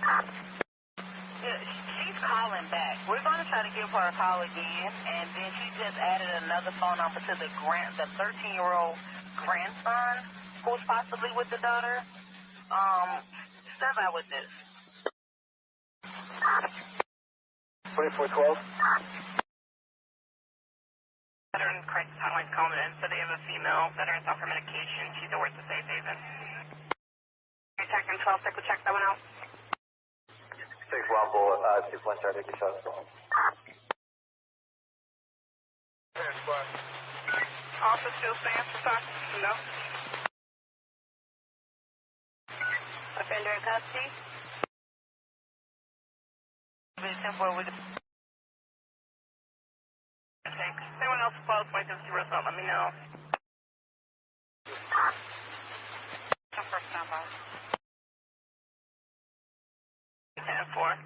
Yeah, she's calling back. We're going to try to give her a call again, and then she just added another phone number to the 13-year-old grandson who's possibly with the daughter. Step out with this. 2412. Veteran crisis hotline calling in, so they have a female veteran's off her medication. She's at work to Safe Haven. Detecting 12, check that one out. 6-1 bullet, 2-1 start, take your shots. Also still stands for time? No. Offender in custody. Temporary. Thanks. Anyone else close, might just see result, let me know. First time by. 10-4.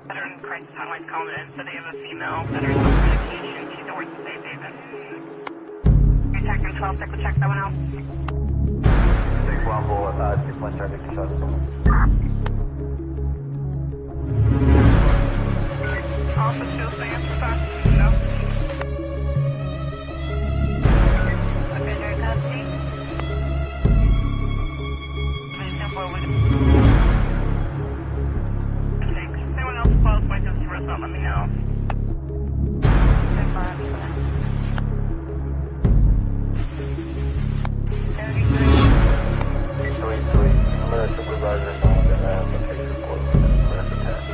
Veteran crisis hotline calling in, so they have a female veteran's off her medication. She's at work to Safe Haven. Detecting 12, check that one out. 6-1 bullet, 2-1 start, take your shots. Also still stands for time? No. Offender in custody. Thanks. Anyone else close, might just see result, let me know. 3-3. I'm going to supervisor and all that. I'm going to take your report for the rest of the test.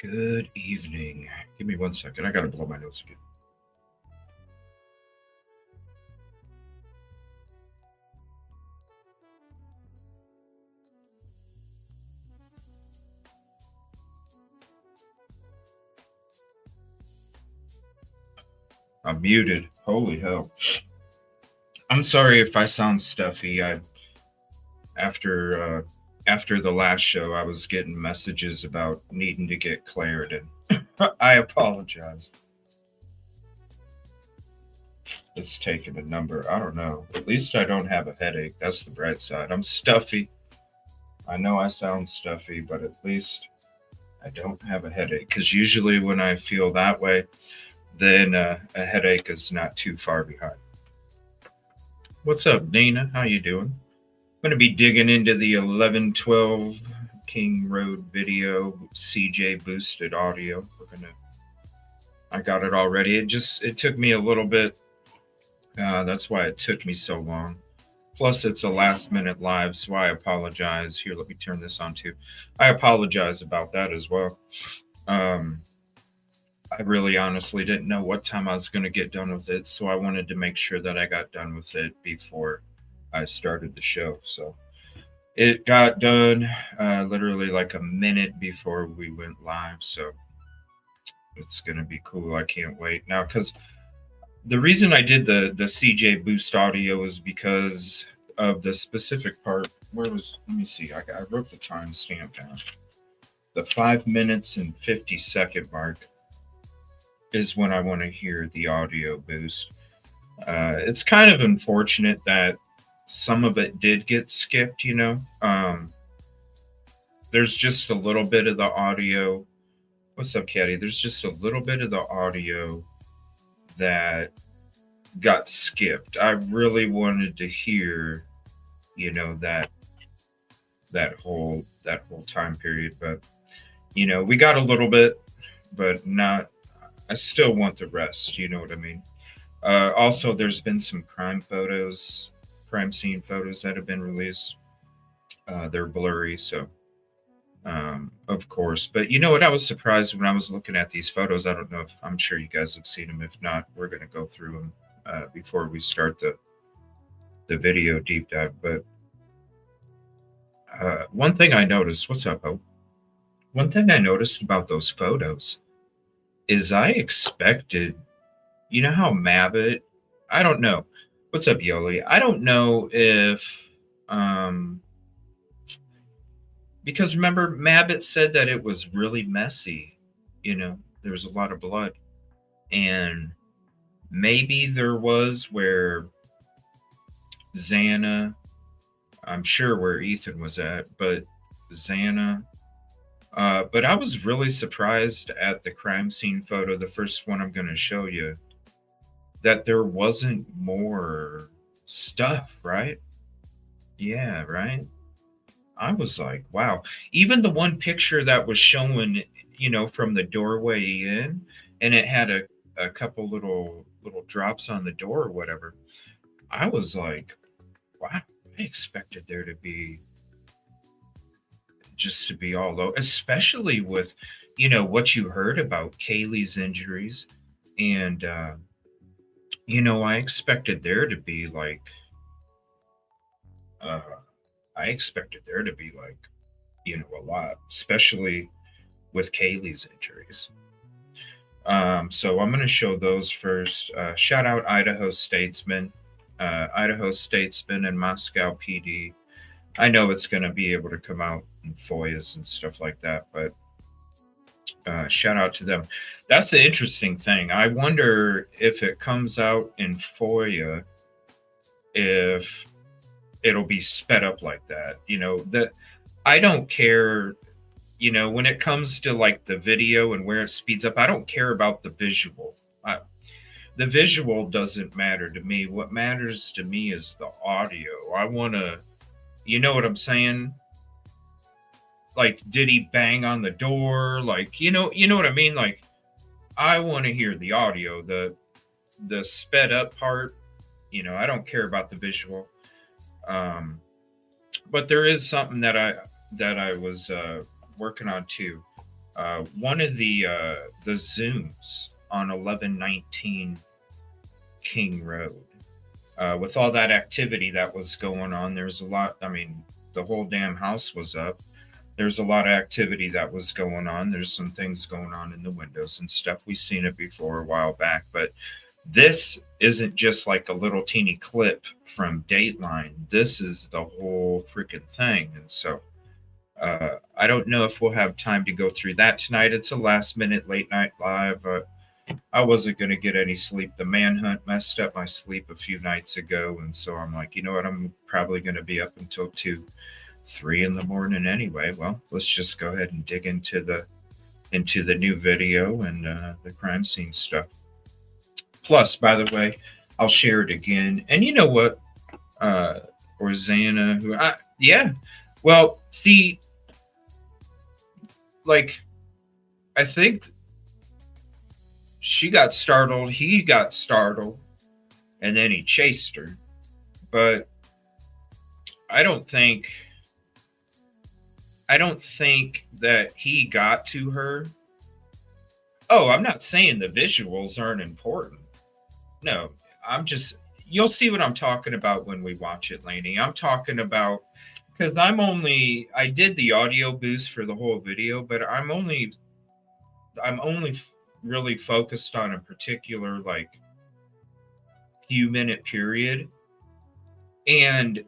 Good evening. Give me 1 second. I gotta blow my nose again. I'm muted. Holy hell. I'm sorry if I sound stuffy. After the last show, I was getting messages about needing to get cleared, and I apologize. It's taking a number. I don't know. At least I don't have a headache. That's the bright side. I'm stuffy. I know I sound stuffy, but at least I don't have a headache. Because usually when I feel that way, then a headache is not too far behind. What's up, Nina? How you doing? I'm going to be digging into the 1112 King Road video, CJ boosted audio. I got it already. It took me a little bit. That's why it took me so long. Plus, it's a last minute live, so I apologize. Here, let me turn this on too. I apologize about that as well. I really honestly didn't know what time I was going to get done with it, so I wanted to make sure that I got done with it before I started the show. So it got done literally like a minute before we went live, so it's going to be cool. I can't wait now, because the reason I did the CJBoost audio is because of the specific part. Let me see, I wrote the timestamp down. The 5 minutes and 50-second mark is when I want to hear the audio boost. It's kind of unfortunate that some of it did get skipped, you know. There's just a little bit of the audio. What's up, Caddy? There's just a little bit of the audio that got skipped. I really wanted to hear, you know, that whole time period, but you know, we got a little bit, but not. I still want the rest. You know what I mean? Also, there's been some crime scene photos that have been released. They're blurry, so of course. But you know what? I was surprised when I was looking at these photos. I don't know if I'm sure you guys have seen them. If not, we're going to go through them before we start the video deep dive. But one thing I noticed. What's up, Hope? One thing I noticed about those photos is I expected, you know how Mabbit, I don't know. What's up, Yoli? I don't know if, because remember Mabbit said that it was really messy, you know, there was a lot of blood. And maybe there was where Xana, I'm sure where Ethan was at, but Xana, but I was really surprised at the crime scene photo, the first one I'm going to show you, that there wasn't more stuff, right? Yeah, right? I was like, wow. Even the one picture that was showing, you know, from the doorway in, and it had a couple little drops on the door or whatever. I was like, wow, I expected there to be just to be all over, especially with, what you heard about Kaylee's injuries. And, I expected there to be like, uh, a lot, especially with Kaylee's injuries. So I'm going to show those first. Shout out Idaho Statesman, and Moscow PD. I know it's going to be able to come out in FOIAs and stuff like that, but shout out to them. That's the interesting thing. I wonder if it comes out in FOIA, if it'll be sped up like that. I don't care. When it comes to like the video and where it speeds up, I don't care about the visual. The visual doesn't matter to me. What matters to me is the audio. I want to, you know what I'm saying? Like, did he bang on the door? Like, you know what I mean? Like, I want to hear the audio, the sped up part. I don't care about the visual. But there is something that I was working on too. One of the Zooms on 1119 King Road, with all that activity that was going on, there's a lot. I mean, the whole damn house was up. There's a lot of activity that was going on. There's some things going on in the windows and stuff. We've seen it before a while back, but this isn't just like a little teeny clip from Dateline. This is the whole freaking thing. And so I don't know if we'll have time to go through that tonight. It's a last minute late night live. I wasn't going to get any sleep. The manhunt messed up my sleep a few nights ago. And so I'm like, you know what? I'm probably going to be up until 2, 3 in the morning anyway. Well, let's just go ahead and dig into the new video and the crime scene stuff. Plus, by the way, I'll share it again. And you know what? Or Xana, well, see, like, I think she got startled, he got startled, and then he chased her. But I don't think that he got to her. Oh, I'm not saying the visuals aren't important. No, you'll see what I'm talking about when we watch it, Lainey. I'm talking about, because I did the audio boost for the whole video, but I'm only really focused on a particular like few minute period. And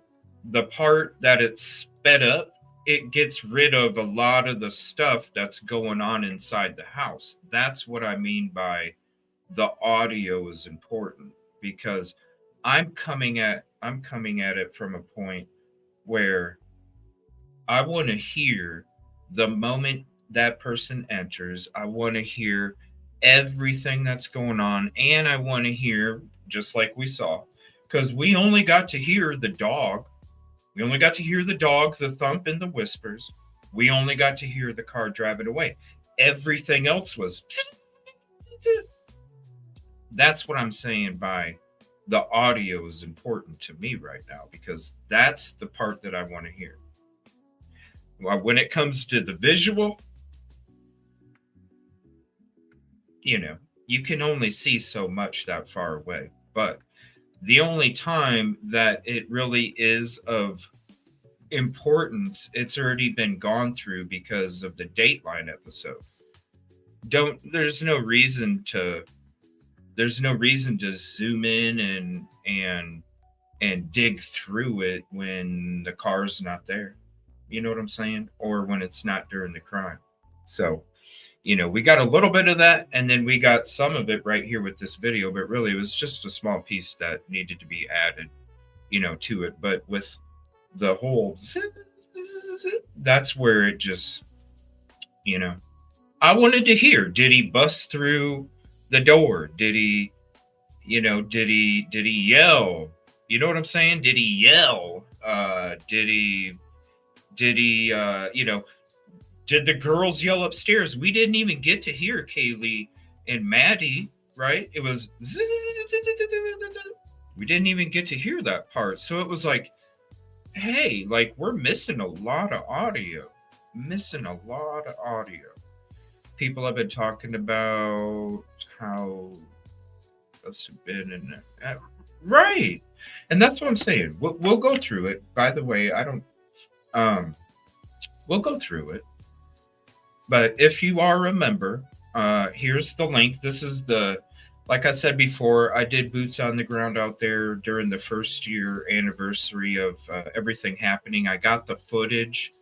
the part that it's sped up, it gets rid of a lot of the stuff that's going on inside the house. That's what I mean by the audio is important, because I'm coming at it from a point where I want to hear the moment that person enters. I want to hear everything that's going on, and I want to hear, just like we saw, because we only got to hear the dog. We only got to hear the dog, the thump and the whispers. We only got to hear the car driving away. Everything else was... That's what I'm saying by the audio is important to me right now, because that's the part that I want to hear. When it comes to the visual, you can only see so much that far away. But the only time that it really is of importance, it's already been gone through because of the Dateline episode. There's no reason to zoom in and dig through it when the car's not there. You know what I'm saying? Or when it's not during the crime. So, we got a little bit of that, and then we got some of it right here with this video, but really it was just a small piece that needed to be added, to it. But with the whole, that's where it just, I wanted to hear, did he bust through the door? Did he yell? You know what I'm saying? Did he yell? Did the girls yell upstairs? We didn't even get to hear Kaylee and Maddie, right? It was, we didn't even get to hear that part. So it was like, hey, like, we're missing a lot of audio. missing a lot of audio. People have been talking about how that's been in right, and that's what I'm saying. We'll go through it. By the way, I don't. Um, we'll go through it. But if you are a member, here's the link. This is the, like I said before, I did boots on the ground out there during the first year anniversary of everything happening. I got the footage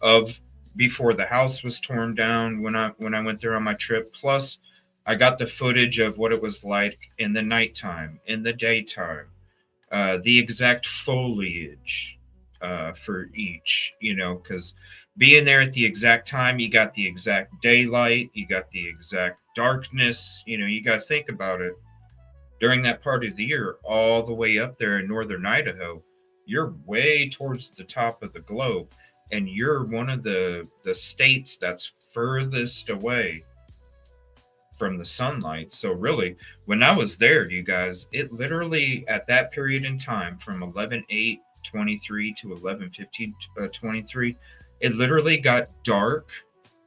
of before the house was torn down when I went there on my trip. Plus, I got the footage of what it was like in the nighttime, in the daytime, the exact foliage for each, because being there at the exact time, you got the exact daylight, you got the exact darkness, you got to think about it. During that part of the year, all the way up there in northern Idaho, you're way towards the top of the globe, and you're one of the states that's furthest away from the sunlight. So really, when I was there, you guys, it literally at that period in time from 11/8/23 to 11/15/23, it literally got dark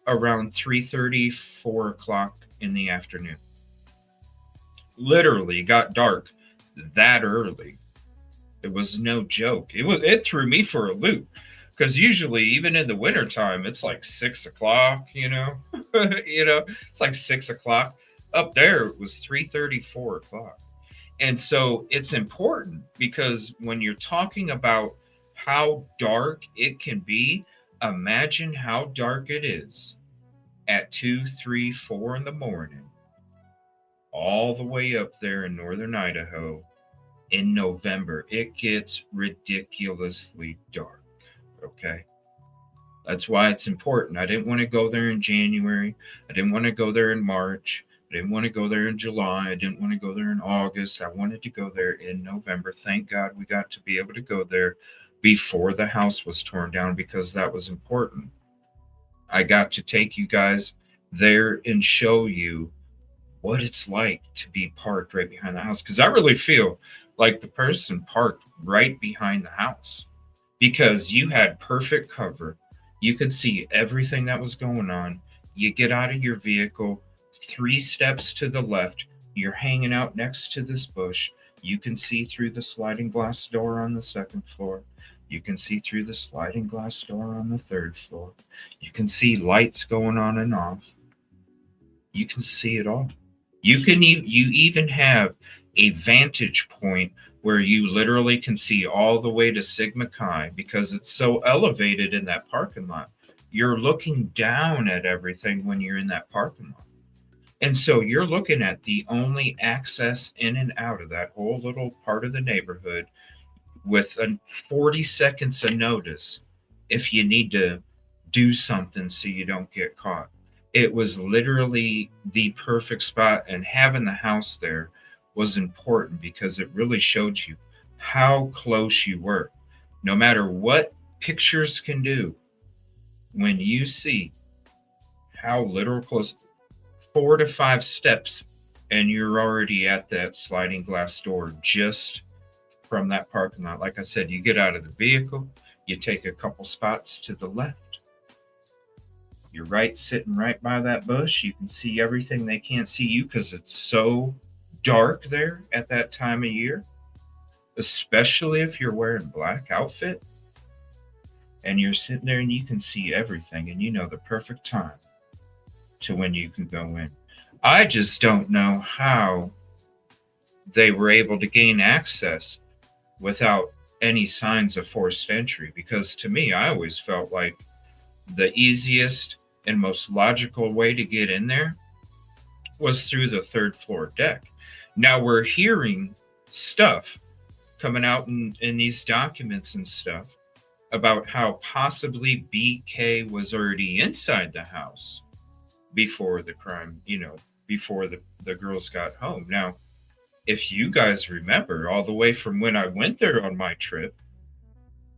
around 3:30, 4 o'clock in the afternoon. Literally got dark that early. It was no joke. It threw me for a loop. Because usually, even in the wintertime, it's like 6 o'clock, it's like 6 o'clock. Up there, it was 3:30, 4 o'clock. And so it's important because when you're talking about how dark it can be, imagine how dark it is at 2, 3, 4 in the morning, all the way up there in northern Idaho in November. It gets ridiculously dark. Okay. That's why it's important. I didn't want to go there in January. I didn't want to go there in March. I didn't want to go there in July. I didn't want to go there in August. I wanted to go there in November. Thank God we got to be able to go there before the house was torn down because that was important. I got to take you guys there and show you what it's like to be parked right behind the house. Because I really feel like the person parked right behind the house. Because you had perfect cover. You could see everything that was going on. You get out of your vehicle, 3 steps to the left, you're hanging out next to this bush. You can see through the sliding glass door on the 2nd floor. You can see through the sliding glass door on the 3rd floor. You can see lights going on and off. You can see it all. You even have a vantage point where you literally can see all the way to Sigma Chi because it's so elevated in that parking lot. You're looking down at everything when you're in that parking lot. And so you're looking at the only access in and out of that whole little part of the neighborhood with 40 seconds of notice if you need to do something so you don't get caught. It was literally the perfect spot, and having the house there was important because it really showed you how close you were. No matter what pictures can do, when you see how literal close, 4 to 5 steps, and you're already at that sliding glass door just from that parking lot. Like I said, you get out of the vehicle, you take a couple spots to the left. You're sitting right by that bush. You can see everything. They can't see you because it's so dark there at that time of year, especially if you're wearing black outfit and you're sitting there and you can see everything and the perfect time to when you can go in. I just don't know how they were able to gain access without any signs of forced entry, because to me, I always felt like the easiest and most logical way to get in there was through the 3rd floor deck. Now we're hearing stuff coming out in these documents and stuff about how possibly BK was already inside the house before the crime, before the girls got home. Now, if you guys remember all the way from when I went there on my trip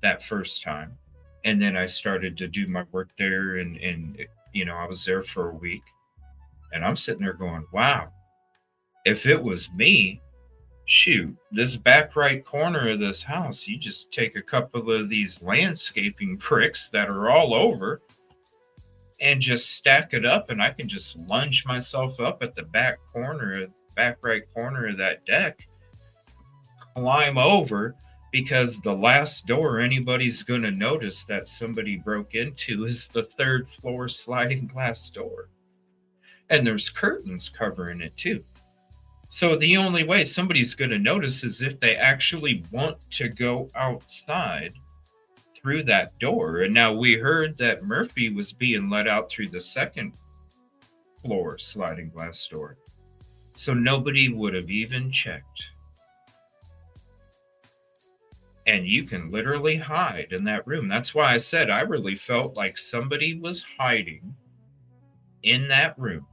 that first time, and then I started to do my work there and I was there for a week, and I'm sitting there going, wow, if it was me, shoot, this back right corner of this house, you just take a couple of these landscaping bricks that are all over, and just stack it up, and I can just lunge myself up at the back right corner of that deck, climb over, because the last door anybody's going to notice that somebody broke into is the third floor sliding glass door. And there's curtains covering it too. So the only way somebody's going to notice is if they actually want to go outside through that door. And now we heard that Murphy was being let out through the second floor sliding glass door. So nobody would have even checked. And you can literally hide in that room. That's why I said I really felt like somebody was hiding in that room.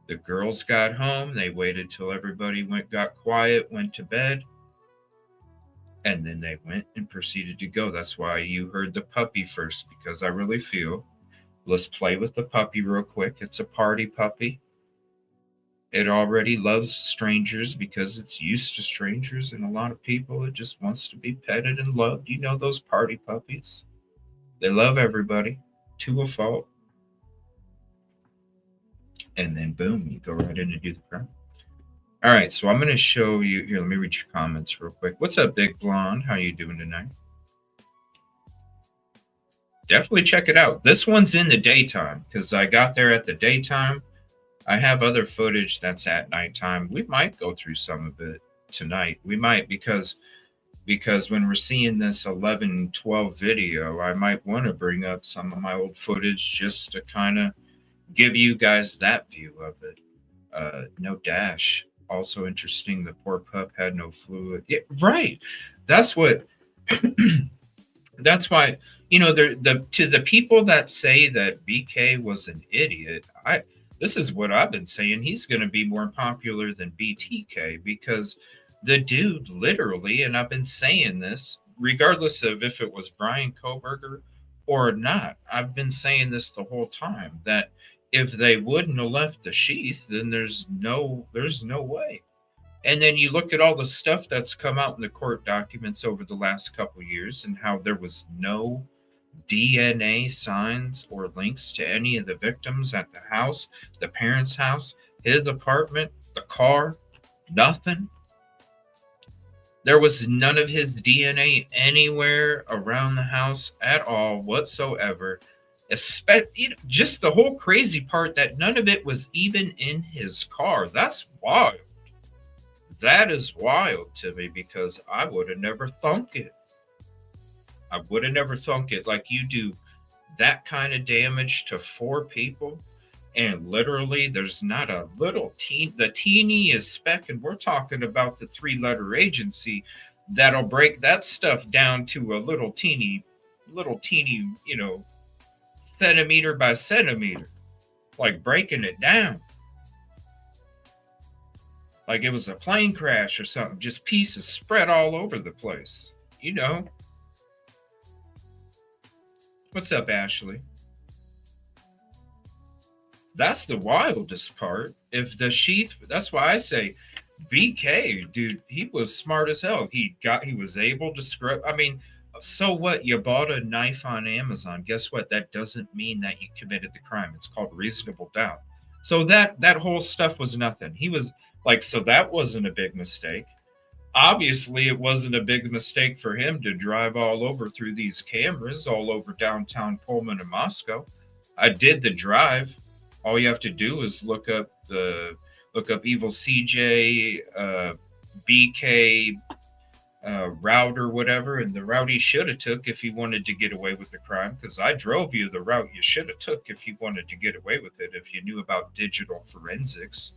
The girls got home. They waited till everybody got quiet, went to bed. And then they went and proceeded to go. That's why you heard the puppy first, because I really feel, let's play with the puppy real quick. It's a party puppy. It already loves strangers because it's used to strangers, and a lot of people, it just wants to be petted and loved. You know those party puppies. They love everybody to a fault. And then boom, you go right in and do the crime. All right, so I'm going to show you here. Let me read your comments real quick. What's up, Big Blonde? How you doing tonight? Definitely check it out. This one's in the daytime because I got there at the daytime. I have other footage that's at nighttime. We might go through some of it tonight. We might, because when we're seeing this 11-12 video, I might want to bring up some of my old footage just to kind of give you guys that view of it. No dash. Also interesting, the poor pup had no fluid. Yeah, right. That's what. That's why, to the people that say that BK was an idiot, this is what I've been saying. He's going to be more popular than BTK, because the dude literally, and I've been saying this regardless of if it was Brian Koberger or not, I've been saying this the whole time, that if they wouldn't have left the sheath, then there's no way. And then you look at all the stuff that's come out in the court documents over the last couple of years, and how there was no DNA signs or links to any of the victims at the house, the parents' house, his apartment, the car, nothing. There was none of his DNA anywhere around the house at all whatsoever. Just the whole crazy part that none of it was even in his car. That's wild. That is wild to me, because I would have never thunk it. I would have never thunk it. Like, you do that kind of damage to 4 people, and literally there's not a little the teeniest speck, and we're talking about the 3-letter agency that'll break that stuff down to a little teeny, centimeter by centimeter, like breaking it down. Like it was a plane crash or something, just pieces spread all over the place, What's up, Ashley? That's the wildest part. If the sheath, that's why I say BK, dude, he was smart as hell. He was able to scrub. I mean, so what? You bought a knife on Amazon. Guess what? That doesn't mean that you committed the crime. It's called reasonable doubt. So that whole stuff was nothing. He was like, so that wasn't a big mistake. Obviously, it wasn't a big mistake for him to drive all over through these cameras all over downtown Pullman and Moscow. I did the drive. All you have to do is look up EvilleCJ, BK route or whatever, and the route he should have took if he wanted to get away with the crime. Because I drove you the route you should have took if you wanted to get away with it. If you knew about digital forensics.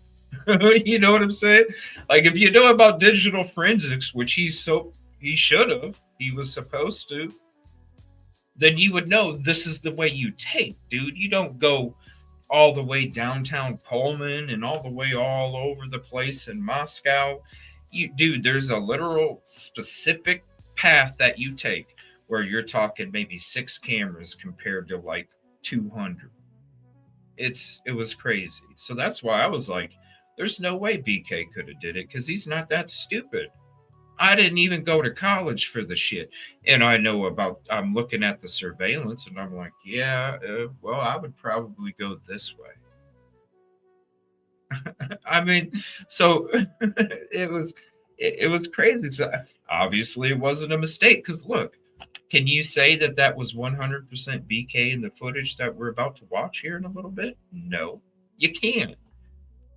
You know what I'm saying? Like, if you know about digital forensics, which he should have, he was supposed to, then you would know this is the way you take, dude. You don't go all the way downtown Pullman and all the way all over the place in Moscow. Dude, there's a literal specific path that you take where you're talking maybe 6 cameras compared to like 200. It was crazy. So that's why I was like, there's no way BK could have did it, because he's not that stupid. I didn't even go to college for the shit. And I'm looking at the surveillance and I'm like, yeah, well, I would probably go this way. I mean, so it was crazy. So obviously it wasn't a mistake because look, can you say that that was 100% BK in the footage that we're about to watch here in a little bit? No, you can't.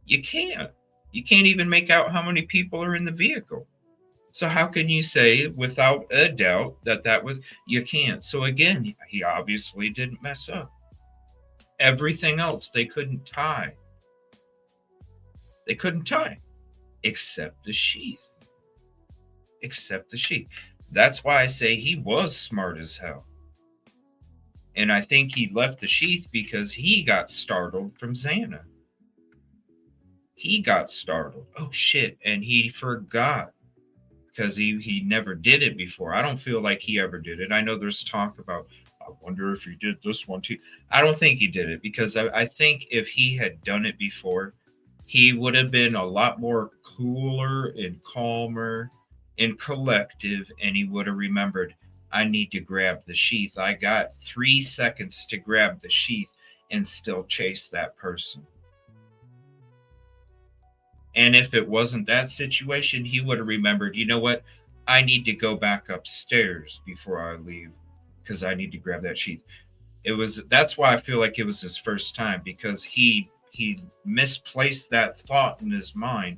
You can't. You can't even make out how many people are in the vehicle. So how can you say without a doubt that that was, you can't. So again, he obviously didn't mess up. Everything else they couldn't tie. They couldn't tie except the sheath. Except the sheath. That's why I say he was smart as hell. And I think he left the sheath because he got startled from Xana. He got startled. Oh shit. And he forgot because he never did it before. I don't feel like he ever did it. I know there's talk about, I wonder if he did this one too. I don't think he did it because I think if he had done it before, he would have been a lot more cooler and calmer and collective, and he would have remembered, I need to grab the sheath. I got 3 seconds to grab the sheath and still chase that person. And if it wasn't that situation, he would have remembered, you know what? I need to go back upstairs before I leave because I need to grab that sheath. That's why I feel like it was his first time, because he misplaced that thought in his mind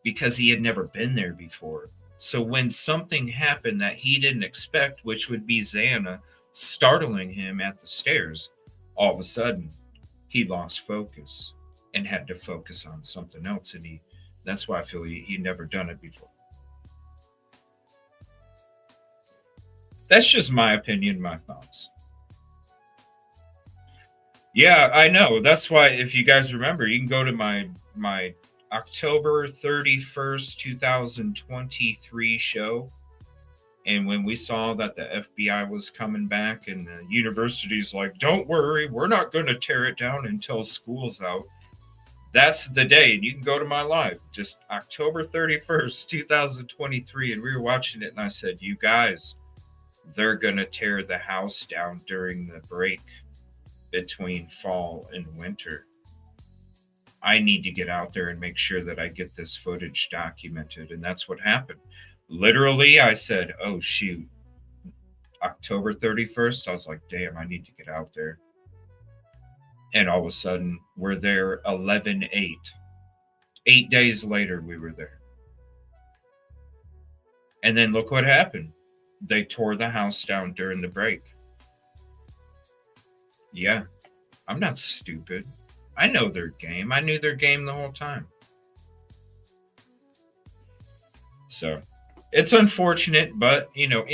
because he had never been there before. So when something happened that he didn't expect, which would be Xana startling him at the stairs, all of a sudden he lost focus and had to focus on something else. And that's why I feel he never done it before. That's just my opinion, my thoughts. Yeah, I know. That's why, if you guys remember, you can go to my October 31st, 2023 show. And when we saw that the FBI was coming back and the university's like, don't worry, we're not going to tear it down until school's out. That's the day. And you can go to my live, just October 31st, 2023. And we were watching it and I said, you guys, they're going to tear the house down during the break between fall and winter. I need to get out there and make sure that I get this footage documented. And that's what happened. Literally, I said, oh, shoot. October 31st, I was like, damn, I need to get out there. And all of a sudden, we're there 11/8. 8 days later, we were there. And then look what happened. They tore the house down during the break. Yeah, I'm not stupid. I know their game. I knew their game the whole time. So it's unfortunate, but you know,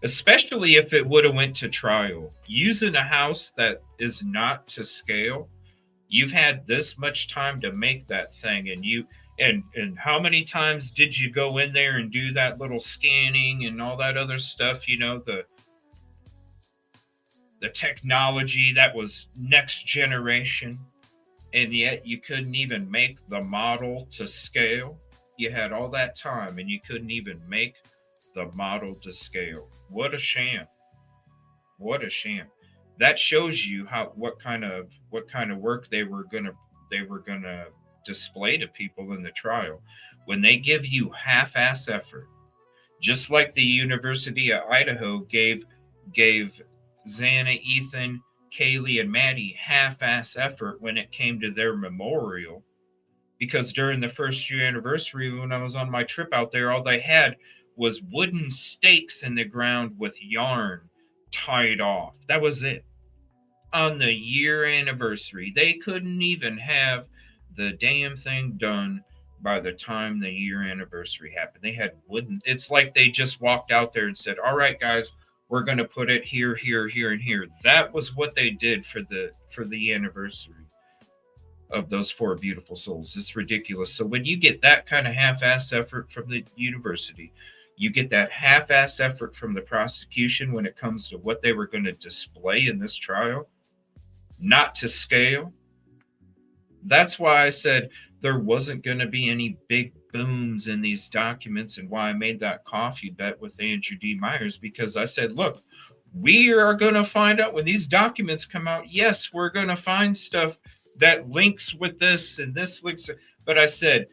especially if it would have went to trial, using a house that is not to scale, you've had this much time to make that thing, and how many times did you go in there and do that little scanning and all that other stuff, you know, the technology that was next generation, and yet you couldn't even make the model to scale. You had all that time and you couldn't even make the model to scale. What a sham. What a sham. That shows you what kind of work they were gonna display to people in the trial. When they give you half-ass effort, just like the University of Idaho gave Xana, Ethan, Kaylee, and Maddie half-ass effort when it came to their memorial. Because during the first year anniversary, when I was on my trip out there, all they had was wooden stakes in the ground with yarn tied off. That was it. On the year anniversary, they couldn't even have the damn thing done by the time the year anniversary happened. They had wooden. It's like they just walked out there and said, all right, guys, we're going to put it here, here, here, and here. That was what they did for the anniversary of those 4 beautiful souls. It's ridiculous. So when you get that kind of half-ass effort from the university, you get that half-ass effort from the prosecution when it comes to what they were going to display in this trial, not to scale. That's why I said there wasn't going to be any big booms in these documents, and why I made that coffee bet with Andrew D. Myers, because I said, look, we are going to find out when these documents come out. Yes, we're going to find stuff that links with this and this links. But I said,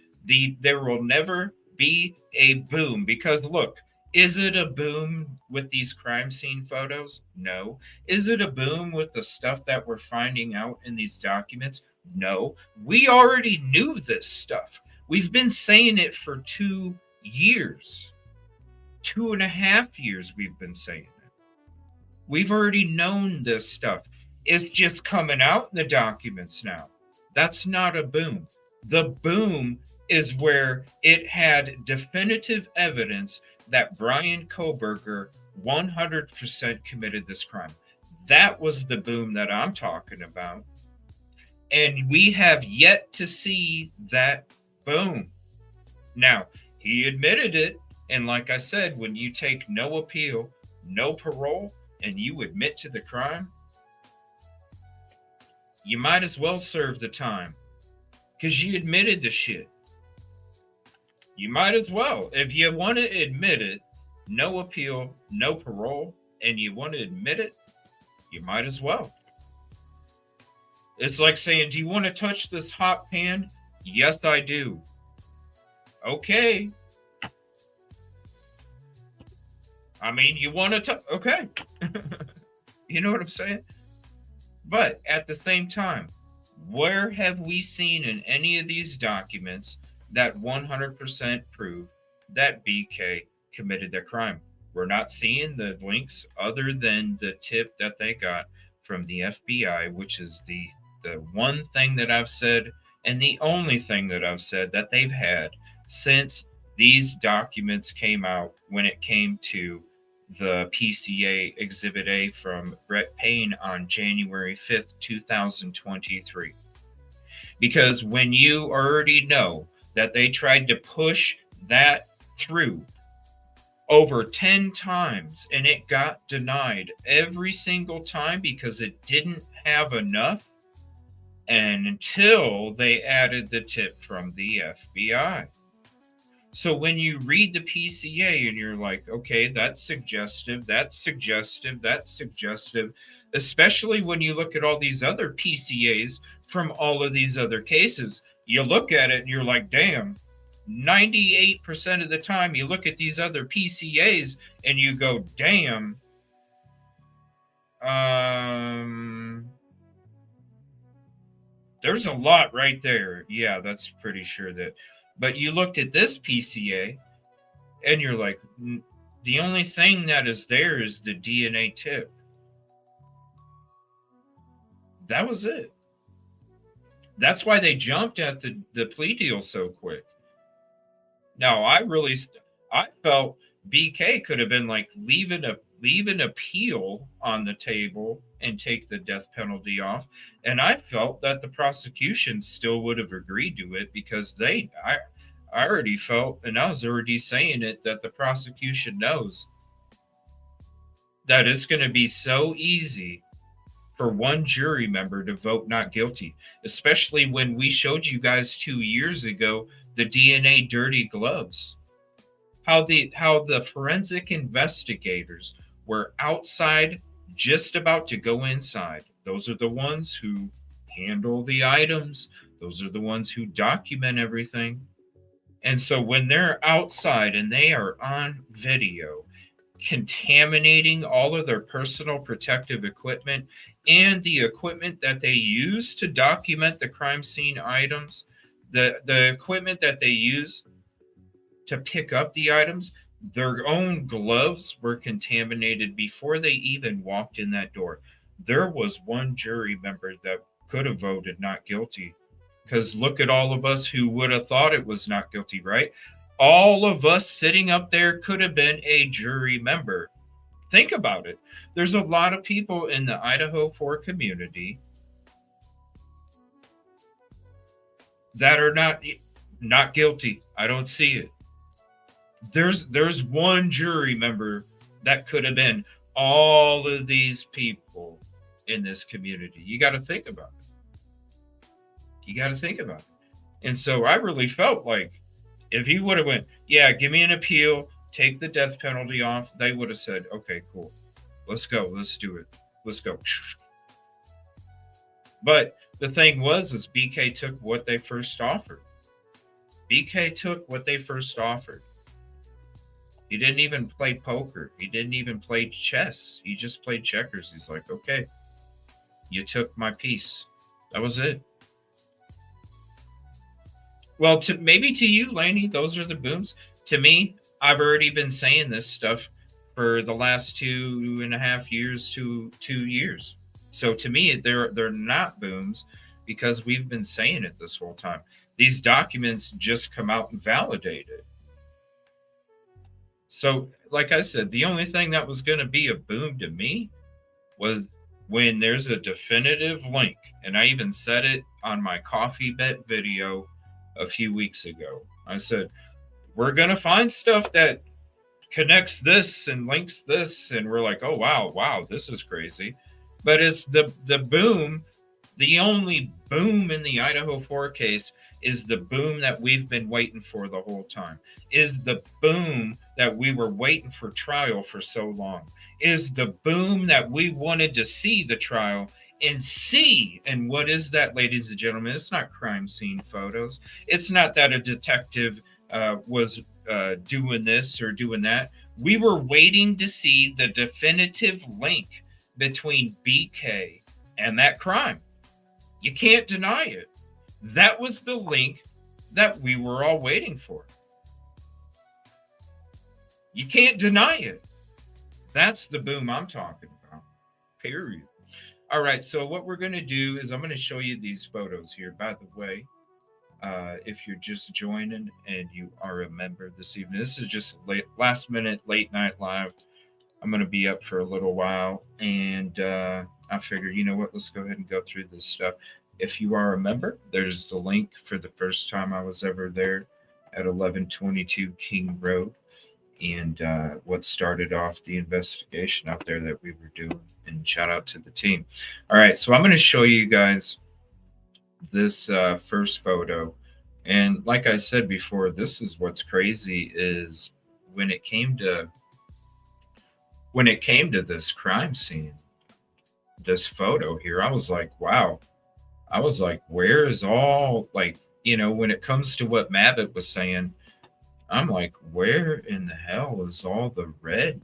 there will never be a boom, because look, is it a boom with these crime scene photos? No. Is it a boom with the stuff that we're finding out in these documents? No. We already knew this stuff. We've been saying it for 2 years. 2.5 years we've been saying it. We've already known this stuff. It's just coming out in the documents now. That's not a boom. The boom is where it had definitive evidence that Brian Koberger 100% committed this crime. That was the boom that I'm talking about. And we have yet to see that boom. Now, he admitted it. And like I said, when you take no appeal, no parole, and you admit to the crime, you might as well serve the time, because you admitted the shit. You might as well. If you want to admit it, no appeal, no parole, and you want to admit it, you might as well. It's like saying, do you want to touch this hot pan? Yes, I do. Okay. I mean, you want to touch? Okay. You know what I'm saying? But at the same time, where have we seen in any of these documents that 100% prove that BK committed the crime? We're not seeing the links other than the tip that they got from the FBI, which is the one thing that I've said, and the only thing that I've said that they've had since these documents came out, when it came to the PCA Exhibit A from Brett Payne on January 5th, 2023. Because when you already know that they tried to push that through over 10 times and it got denied every single time because it didn't have enough, and until they added the tip from the FBI. So when you read the PCA and you're like, okay, that's suggestive, especially when you look at all these other PCAs from all of these other cases, you look at it and you're like, damn, 98% of the time you look at these other PCAs and you go, damn, there's a lot right there. Yeah, that's pretty sure that. But you looked at this PCA and you're like, the only thing that is there is the DNA tip. That was it. That's why they jumped at the plea deal so quick. Now, I felt BK could have been like, leave an appeal on the table and take the death penalty off. And I felt that the prosecution still would have agreed to it, because I already felt, and I was already saying it, that the prosecution knows that it's going to be so easy for one jury member to vote not guilty, especially when we showed you guys 2 years ago the DNA dirty gloves. How the forensic investigators were outside, just about to go inside. Those are the ones who handle the items. Those are the ones who document everything. And so when they're outside and they are on video contaminating all of their personal protective equipment and the equipment that they use to document the crime scene items, the equipment that they use to pick up the items, their own gloves were contaminated before they even walked in that door. There was one jury member that could have voted not guilty, because look at all of us who would have thought it was not guilty, right? All of us sitting up there could have been a jury member. Think about it. There's a lot of people in the Idaho 4 community that are not guilty. I don't see it. There's one jury member that could have been all of these people in this community. You got to think about it. And so I really felt like if he would have went, yeah, give me an appeal, take the death penalty off, they would have said, okay, cool. Let's go. Let's do it. Let's go. But the thing was, is BK took what they first offered. BK took what they first offered. He didn't even play poker. He didn't even play chess. He just played checkers. He's like, okay, you took my piece. That was it. Well, maybe to you, Laney, those are the booms. To me, I've already been saying this stuff for the last 2.5 years to 2 years. So to me, they're not booms because we've been saying it this whole time. These documents just come out and validate it. So, like I said, the only thing that was going to be a boom to me was when there's a definitive link. And I even said it on my coffee bet video a few weeks ago. I said, we're going to find stuff that connects this and links this. And we're like, oh, wow, this is crazy. But it's the boom. The only boom in the Idaho 4 case is the boom that we've been waiting for the whole time. Is the boom that we were waiting for trial for so long. Is the boom that we wanted to see the trial and see. And what is that, ladies and gentlemen? It's not crime scene photos. It's not that a detective was doing this or doing that. We were waiting to see the definitive link between BK and that crime. You can't deny it. That was the link that we were all waiting for. You can't deny it. That's the boom I'm talking about. Period. All right, so what we're going to do is I'm going to show you these photos here. By the way, if you're just joining and you are a member this evening, this is just last minute, late night live. I'm going to be up for a little while, and I figured, you know what, let's go ahead and go through this stuff. If you are a member, there's the link for the first time I was ever there at 1122 King Road, and what started off the investigation out there that we were doing. And shout out to the team. All right, so I'm going to show you guys this first photo. And like I said before, this is what's crazy is when it came to this crime scene, this photo here, I was like, wow. I was like, where is all, like, you know, when it comes to what Mavitt was saying, I'm like, where in the hell is all the red?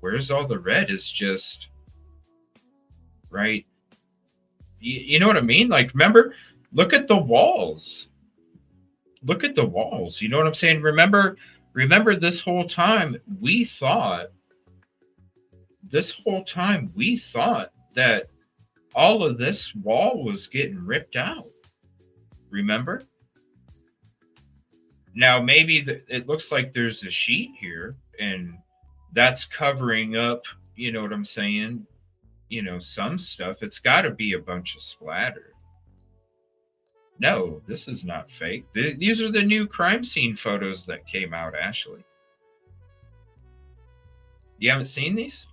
Where's all the red? It's just, right? You know what I mean? Like, remember, look at the walls. Look at the walls. You know what I'm saying? Remember this whole time we thought that all of this wall was getting ripped out. Remember? Now, maybe it looks like there's a sheet here, and that's covering up, you know what I'm saying? You know, some stuff. It's got to be a bunch of splatter. No, this is not fake. These are the new crime scene photos that came out, Ashley. You haven't seen these?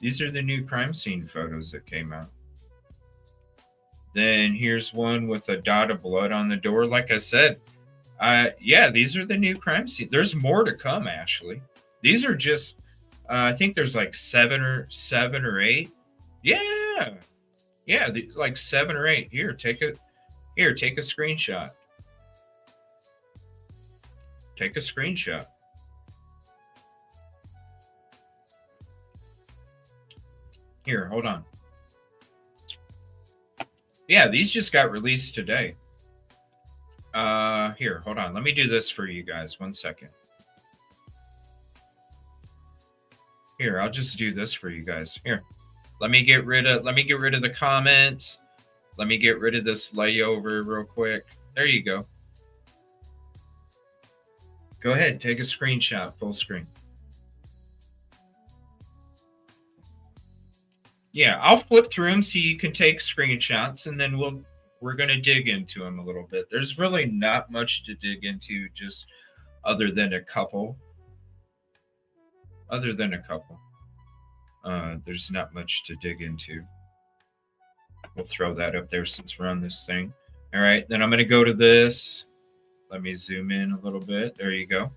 These are the new crime scene photos that came out. Then here's one with a dot of blood on the door. Like I said, yeah, these are the new crime scene. There's more to come, Ashley. These are just, I think there's like seven or eight. Yeah, like 7 or 8. Here, take a screenshot. Take a screenshot. Here, hold on. Yeah, these just got released today. Here, hold on. Let me do this for you guys. 1 second. Here, I'll just do this for you guys. Here. Let me get rid of the comments. Let me get rid of this layover real quick. There you go. Go ahead, take a screenshot, full screen. Yeah, I'll flip through them so you can take screenshots, and then we're going to dig into them a little bit. There's really not much to dig into, just other than a couple. There's not much to dig into. We'll throw that up there since we're on this thing. All right, then I'm going to go to this. Let me zoom in a little bit. There you go.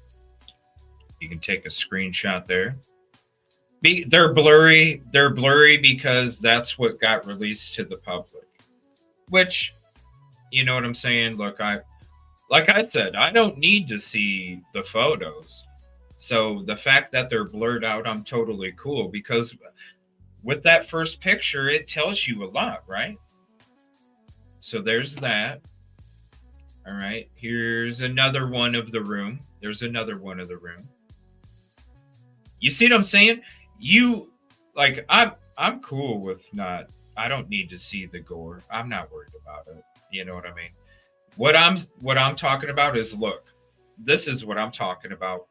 You can take a screenshot there. They're blurry. They're blurry because that's what got released to the public. Which, you know what I'm saying? Look, like I said, I don't need to see the photos. So the fact that they're blurred out, I'm totally cool, because with that first picture, it tells you a lot, right? So there's that. All right, here's another one of the room. There's another one of the room. You see what I'm saying? I'm cool with not, I don't need to see the gore. I'm not worried about it. You know what I mean? What I'm talking about is, look, this is what I'm talking about.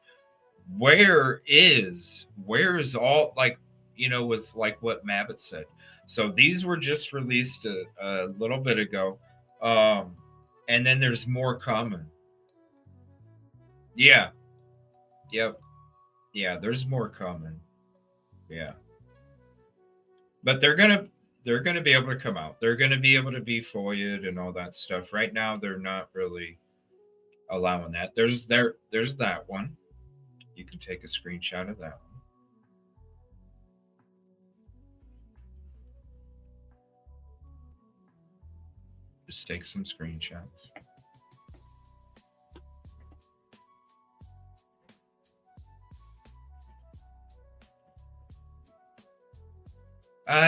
Where is all, like, you know, with like what Mabbott said. So these were just released a little bit ago. And then there's more coming. Yeah. Yep. Yeah, there's more coming. Yeah. But they're gonna be able to come out. They're gonna be able to be FOIA'd and all that stuff. Right now, they're not really allowing that. There's that one. You can take a screenshot of that one. Just take some screenshots.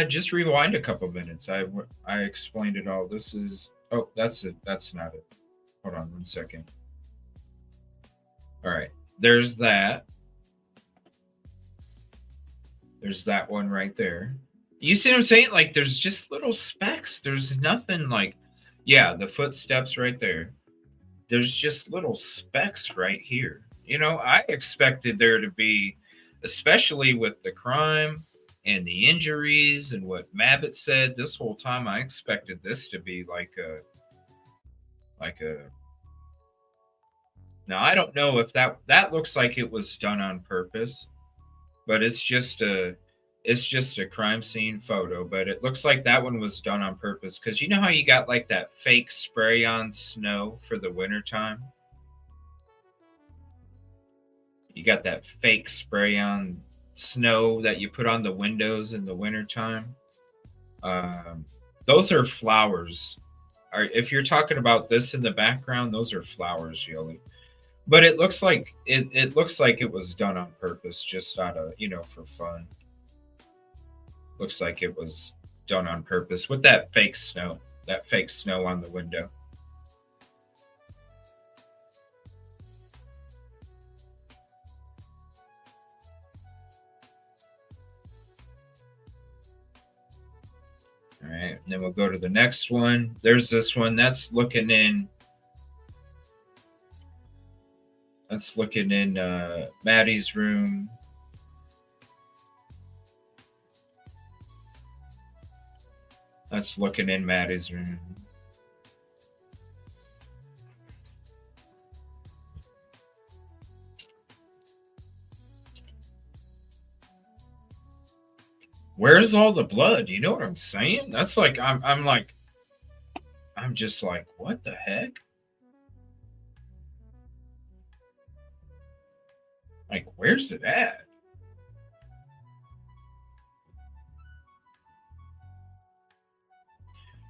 Just rewind a couple minutes. I explained it all. This is, oh, that's it. That's not it. Hold on 1 second. All right. There's that. There's that one right there. You see what I'm saying? Like, there's just little specks. There's nothing like, yeah, the footsteps right there. There's just little specks right here. You know, I expected there to be, especially with the crime and the injuries and what Mabbott said this whole time, I expected this to be like a now, I don't know if that looks like it was done on purpose, but it's just a crime scene photo. But it looks like that one was done on purpose, because you know how you got like that fake spray on snow for the wintertime? You got that fake spray on snow that you put on the windows in the wintertime. Those are flowers. If you're talking about this in the background, those are flowers, Yoli. But it looks like it looks like it was done on purpose, just out of, you know, for fun. Looks like it was done on purpose with that fake snow on the window. All right, and then we'll go to the next one. There's this one that's looking in. That's looking in Maddie's room. That's looking in Maddie's room. Where's all the blood? You know what I'm saying? That's like, I'm just like, what the heck? Like, where's it at?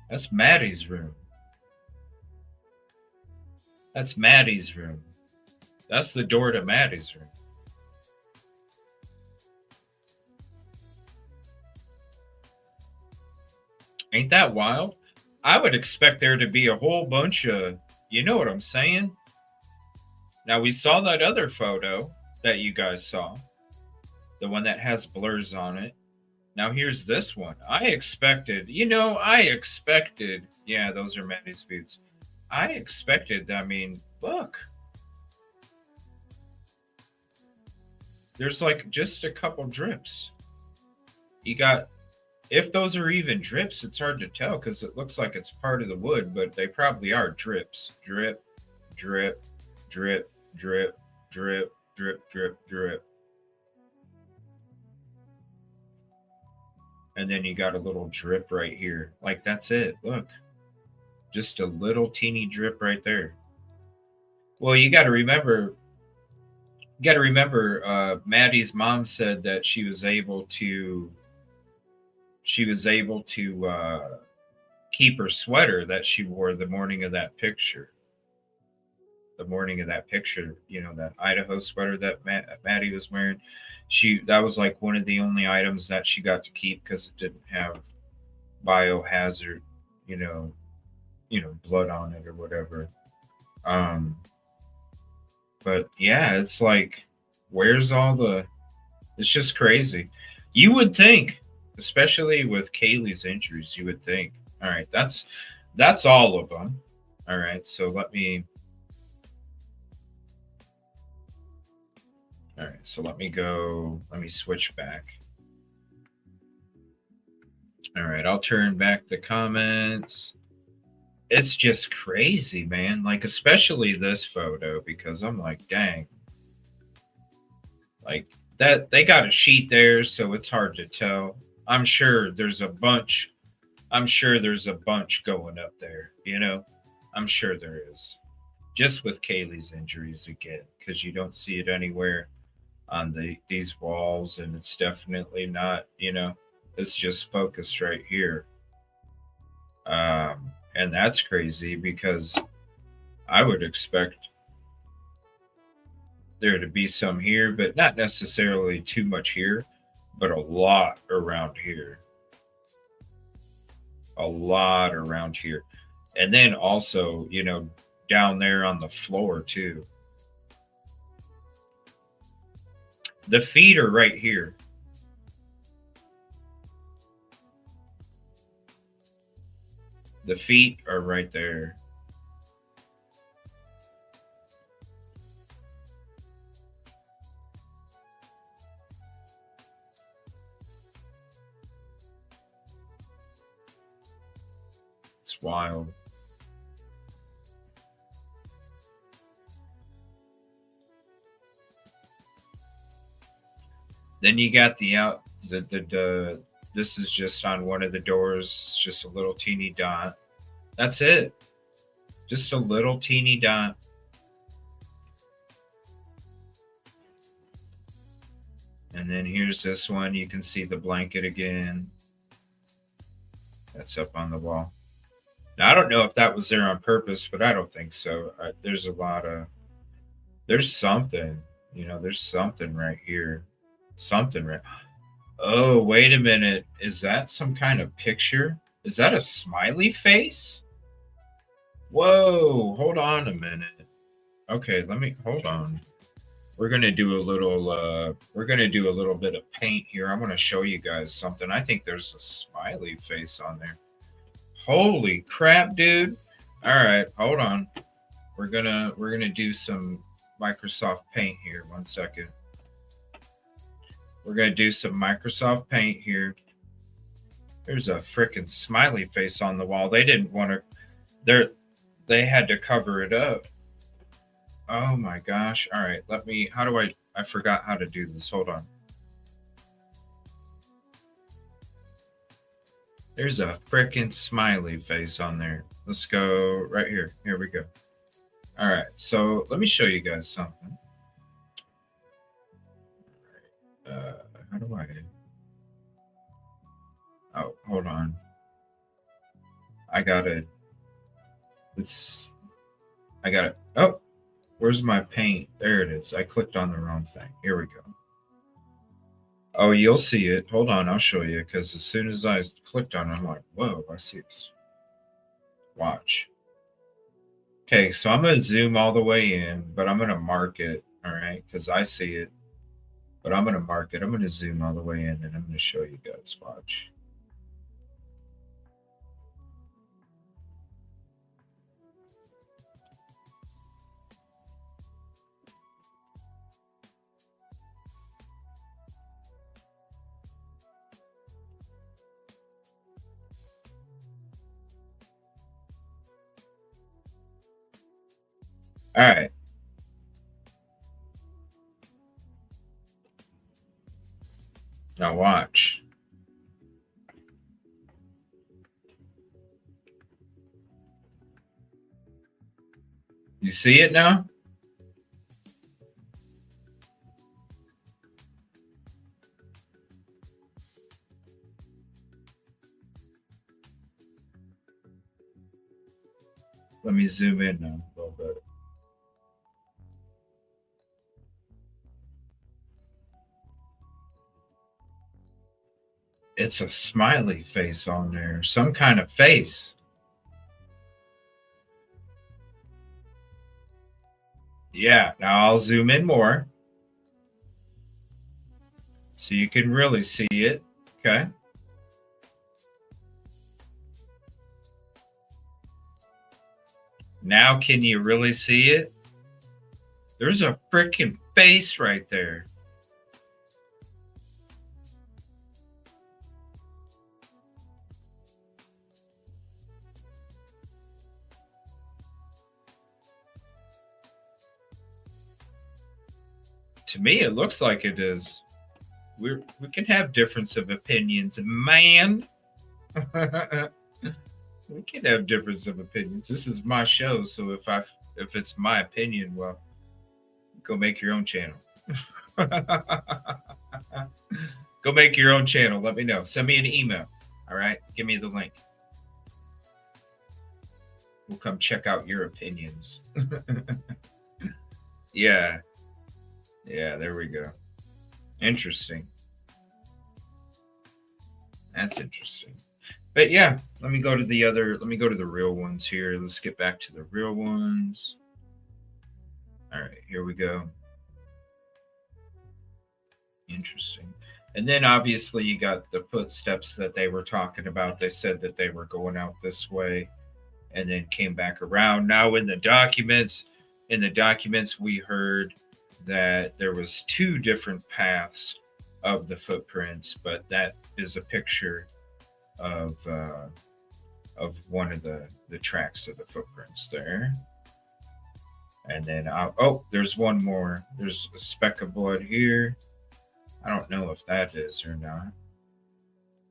That's Maddie's room. That's Maddie's room. That's the door to Maddie's room. Ain't that wild? I would expect there to be a whole bunch of, you know what I'm saying? Now, we saw that other photo that you guys saw, the one that has blurs on it. Now, here's this one. I expected, yeah, those are Maddie's boots. I expected, I mean, look. There's like just a couple drips. You got, if those are even drips, it's hard to tell because it looks like it's part of the wood, but they probably are drips. Drip, drip, drip, drip, drip, drip, drip, drip. And then you got a little drip right here. Like, that's it. Look. Just a little teeny drip right there. Well, you got to remember, Maddie's mom said that she was able to keep her sweater that she wore the morning of that picture. The morning of that picture, you know, that Idaho sweater that Maddie was wearing. That was like one of the only items that she got to keep because it didn't have biohazard, you know, blood on it or whatever. But yeah, it's like, where's all the? It's just crazy. You would think, especially with Kaylee's injuries, you would think, all right, that's all of them. All right, so let me go. Let me switch back. All right, I'll turn back the comments. It's just crazy, man. Like, especially this photo, because I'm like, dang. Like, that they got a sheet there, so it's hard to tell. I'm sure there's a bunch going up there, you know? I'm sure there is. Just with Kaylee's injuries again, because you don't see it anywhere on these walls, and it's definitely not, you know, it's just focused right here. And that's crazy because I would expect there to be some here, but not necessarily too much here, but a lot around here. A lot around here. And then also, you know, down there on the floor too. The feet are right here. The feet are right there. It's wild. Then you got the this is just on one of the doors, just a little teeny dot. That's it. Just a little teeny dot. And then here's this one. You can see the blanket again. That's up on the wall. Now, I don't know if that was there on purpose, but I don't think so. There's something, you know, there's something right here. Something right. Oh, wait a minute. Is that some kind of picture? Is that a smiley face? Whoa, hold on a minute. Okay, hold on. We're gonna do a little bit of paint here. I'm gonna show you guys something. I think there's a smiley face on there. Holy crap, dude. All right, hold on. We're gonna do some Microsoft Paint here. 1 second. We're gonna do some Microsoft Paint here. There's a freaking smiley face on the wall. They didn't want to. They had to cover it up. Oh my gosh. All right, how do I forgot how to do this. Hold on. There's a freaking smiley face on there. Let's go right here. Here we go. All right, so let me show you guys something. How do I? Oh, hold on. I got it. Oh, where's my paint? There it is. I clicked on the wrong thing. Here we go. Oh, you'll see it. Hold on, I'll show you. Because as soon as I clicked on it, I'm like, whoa, I see this. Watch. Okay, so I'm going to zoom all the way in, but I'm going to mark it, all right? Because I see it. But I'm going to mark it. I'm going to zoom all the way in, and I'm going to show you guys. Watch. All right. Now watch. You see it now? Let me zoom in now a little bit. It's a smiley face on there, some kind of face. Yeah, now I'll zoom in more so you can really see it. Okay. Now can you really see it? There's a freaking face right there. To me, it looks like it is. We can have difference of opinions, man. We can have difference of opinions. This is my show, so if it's my opinion, well, go make your own channel. Go make your own channel. Let me know. Send me an email. All right, give me the link. We'll come check out your opinions. Yeah. Yeah, there we go. Interesting. That's interesting. But yeah, let me go to the real ones here. Let's get back to the real ones. All right, here we go. Interesting. And then obviously you got the footsteps that they were talking about. They said that they were going out this way and then came back around. Now in the documents we heard that there was 2 different paths of the footprints, but that is a picture of one of the tracks of the footprints there. And then there's one more. There's a speck of blood here. I don't know if that is or not.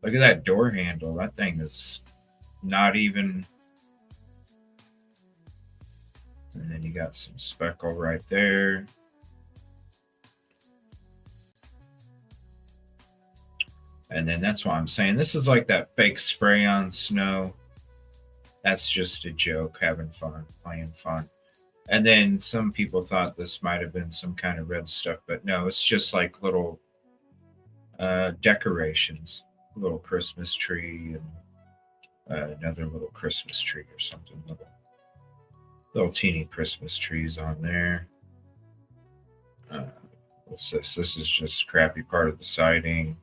Look at that door handle. That thing is not even. And then you got some speckle right there. And then that's why I'm saying this is like that fake spray on snow. That's just a joke, having fun, playing fun. And then some people thought this might have been some kind of red stuff, but no, it's just like little decorations, a little Christmas tree and another little Christmas tree or something, little teeny Christmas trees on there. What's this? This is just crappy part of the siding.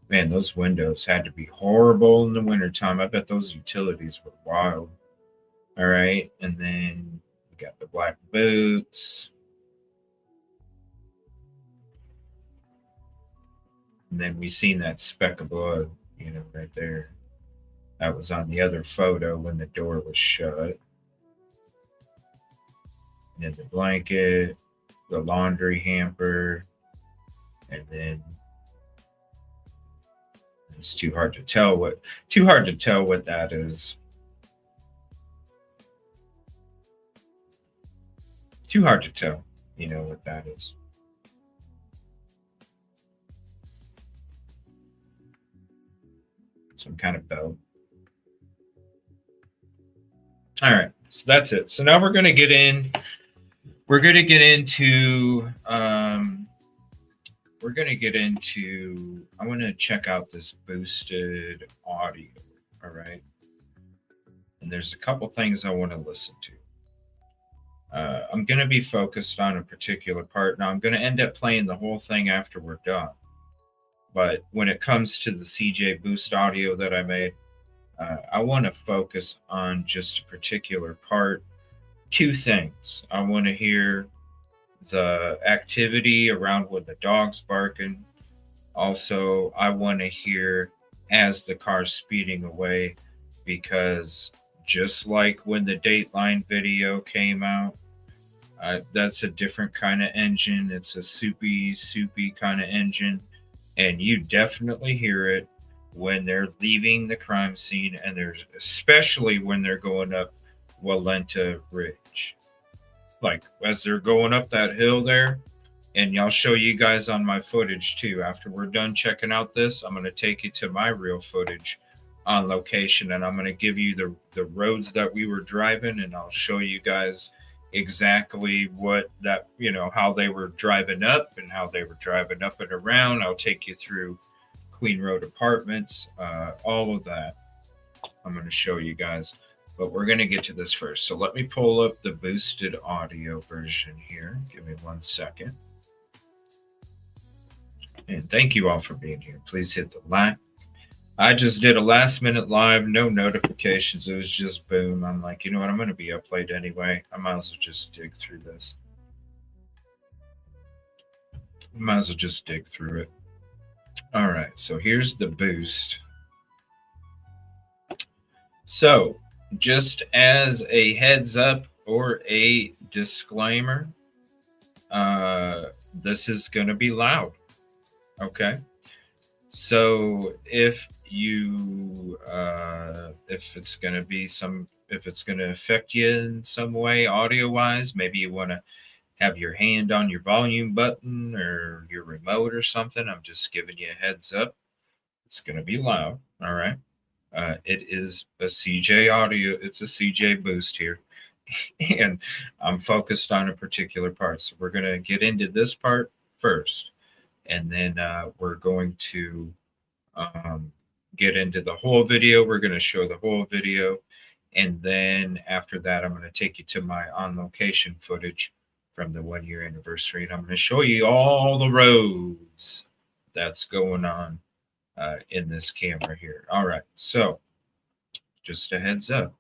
Man, those windows had to be horrible in the wintertime. I bet those utilities were wild. All right. And then we got the black boots. And then we seen that speck of blood, right there. That was on the other photo when the door was shut. And then the blanket, the laundry hamper, and then it's too hard to tell what that is. Too hard to tell, what that is. Some kind of belt. All right, so that's it. So now we're going to get into I want to check out this boosted audio. All right. And there's a couple things I want to listen to. I'm going to be focused on a particular part. Now I'm going to end up playing the whole thing after we're done. But when it comes to the CJBoost audio that I made, I want to focus on just a particular part. 2 things. I want to hear the activity around when the dog's barking. Also, I want to hear as the car's speeding away, because just like when the Dateline video came out, that's a different kind of engine. It's a soupy kind of engine, and you definitely hear it when they're leaving the crime scene, and there's especially when they're going up Walenta Ridge. like as they're going up that hill there. And I'll show you guys on my footage too. After we're done checking out this, I'm going to take you to my real footage on location, and I'm going to give you the roads that we were driving, and I'll show you guys exactly what that, you know, how they were driving up and how they were driving up and around. I'll take you through Queen Road Apartments, all of that. I'm going to show you guys, but we're going to get to this first. So let me pull up the boosted audio version here. Give me 1 second. And thank you all for being here. Please hit the like. I just did a last minute live, no notifications. It was just boom. I'm like, you know what? I'm going to be up late anyway. I might as well just dig through this. Might as well just dig through it. All right. So here's the boost. So just as a heads up or a disclaimer, this is going to be loud. Okay. So if you, if it's going to affect you in some way, audio wise, maybe you want to have your hand on your volume button or your remote or something, I'm just giving you a heads up. It's going to be loud. All right. It is a CJ audio. It's a CJBoost here. And I'm focused on a particular part. So we're going to get into this part first. And then we're going to get into the whole video. We're going to show the whole video. And then after that, I'm going to take you to my on-location footage from the 1-year anniversary. And I'm going to show you all the roads that's going on in this camera here. All right. So just a heads up.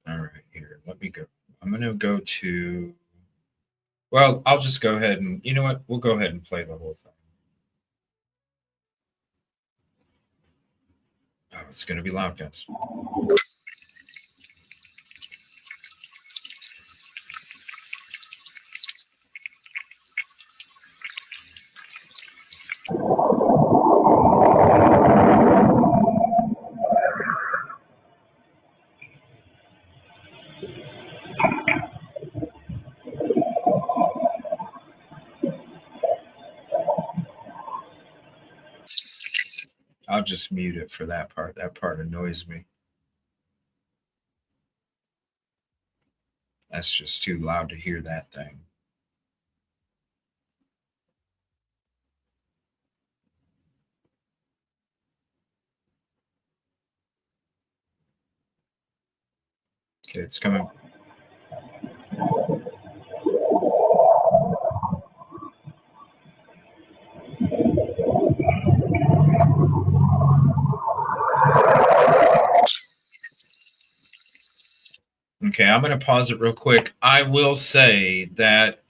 All right, here. Let me go. I'm going to go to... Well, I'll just go ahead and, you know what? We'll go ahead and play the whole thing. Oh, it's going to be loud, guys. I'll just mute it for that part. That part annoys me. That's just too loud to hear that thing. Okay, it's coming. Okay, I'm going to pause it real quick. I will say that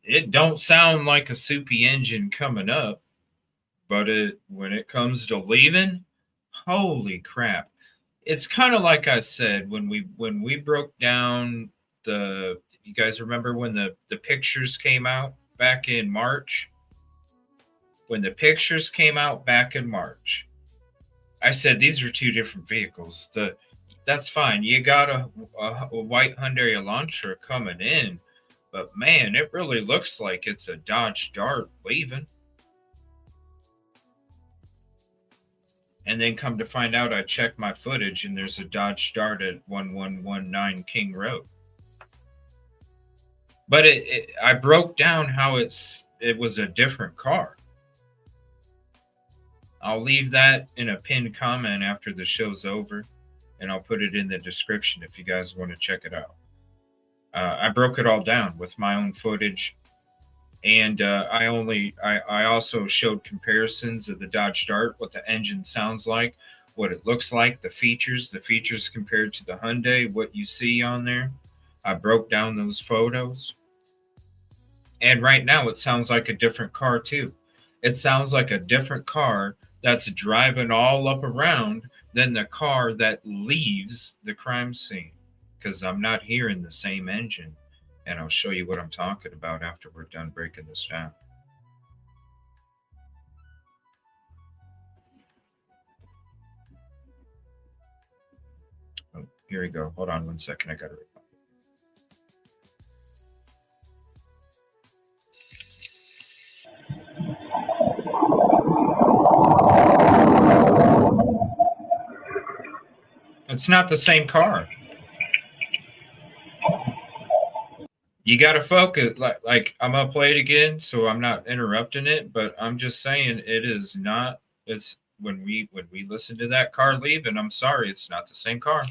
it don't sound like a soupy engine coming up, but when it comes to leaving, holy crap. It's kind of like I said when we broke down you guys remember when the pictures came out back in March? When the pictures came out back in March, I said these are two different vehicles. That's fine. You got a white Hyundai Elantra coming in, but man, it really looks like it's a Dodge Dart leaving. And then come to find out, I checked my footage and there's a Dodge Dart at 1119 King Road. But I broke down how it was a different car. I'll leave that in a pinned comment after the show's over, and I'll put it in the description if you guys want to check it out. I broke it all down with my own footage, and I also showed comparisons of the Dodge Dart, what the engine sounds like, what it looks like, the features compared to the Hyundai, what you see on there. I broke down those photos, and right now it sounds like a different car too. It sounds like a different car that's driving all up around than the car that leaves the crime scene, because I'm not hearing the same engine. And I'll show you what I'm talking about after we're done breaking this down. Oh, Here we go. Hold on 1 second. I got it. It's not the same car. You got to focus. Like I'm gonna play it again, so I'm not interrupting it. But I'm just saying it is not. It's when we listen to that car leave, and I'm sorry, it's not the same car.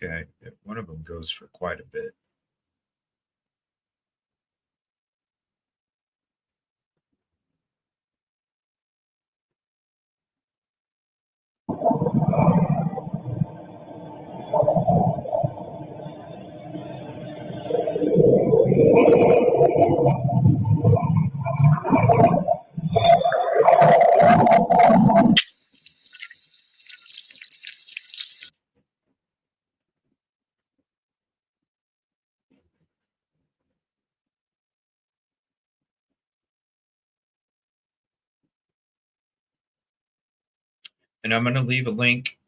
Okay, one of them goes for quite a bit. And I'm going to leave a link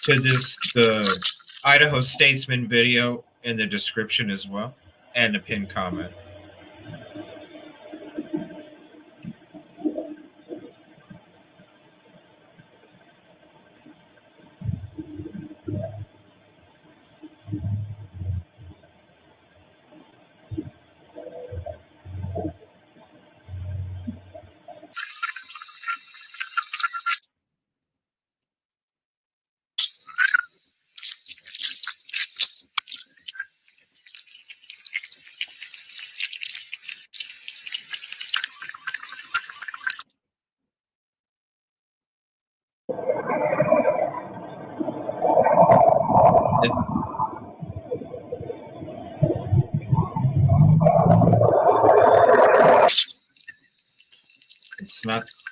to the Idaho Statesman video in the description as well, and a pinned comment.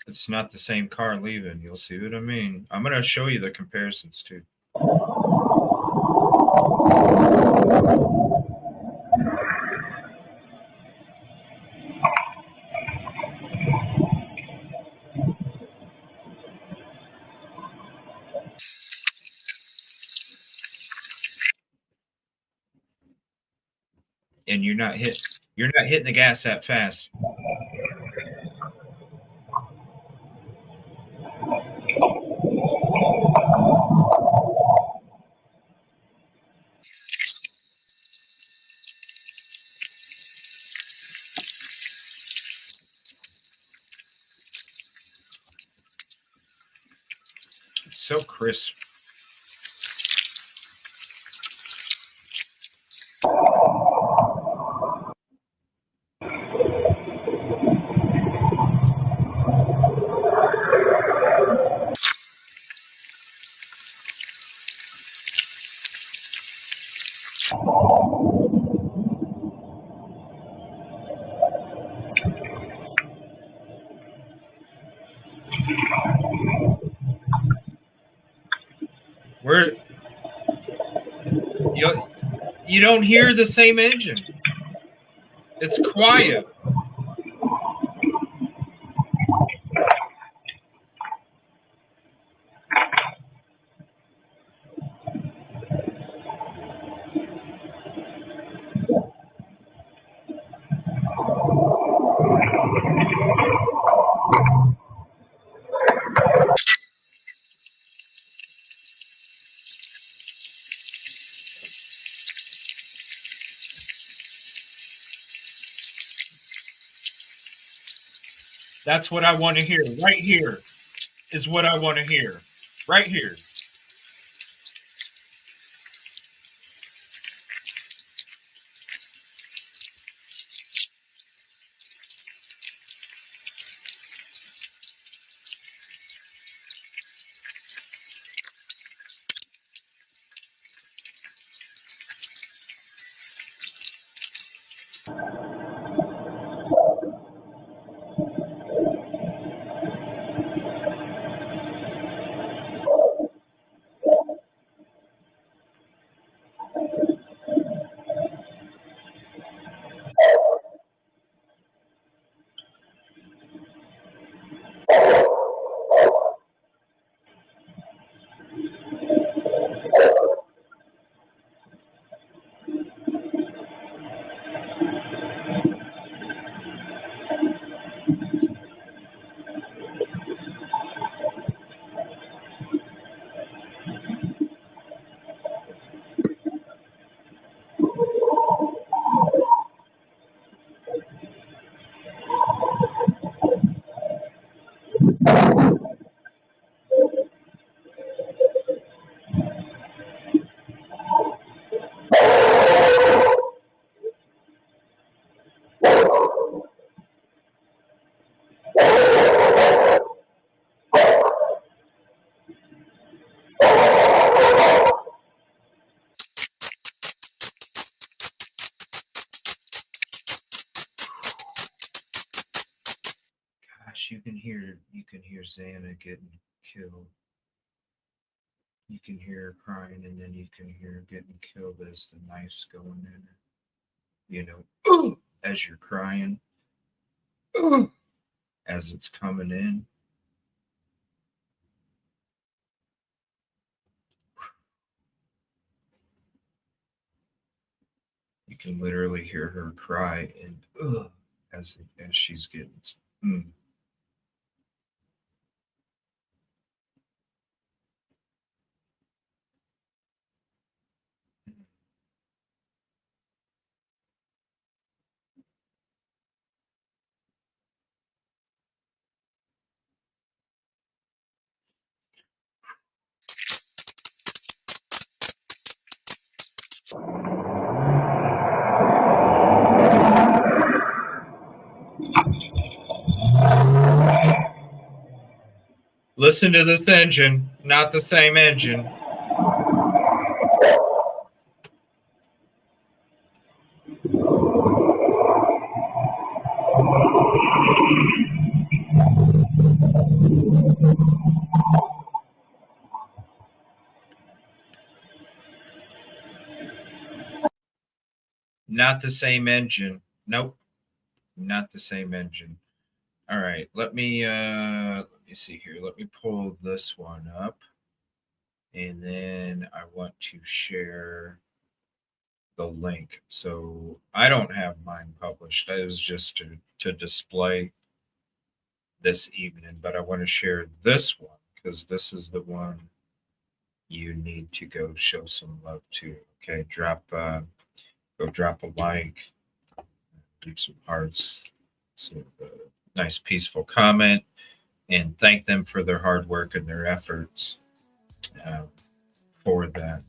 It's not the same car leaving. You'll see what I mean. I'm going to show you the comparisons too. And you're not hitting the gas that fast. It's so crisp. You don't hear the same engine. It's quiet. That's what I want to hear. Right here is what I want to hear. Right here. Gosh, you can hear Xana getting killed. You can hear her crying, and then you can hear her getting killed as the knife's going in her. You know, as you're crying, as it's coming in. You can literally hear her cry and as she's getting. Listen to this engine, not the same engine. Not the same engine. Nope. Not the same engine. All right, let me see here. Let me pull this one up. And then I want to share the link. So I don't have mine published. It was just to display this evening, but I want to share this one because this is the one you need to go show some love to. Okay, go drop a like, leave some hearts, some nice peaceful comment, and thank them for their hard work and their efforts for that.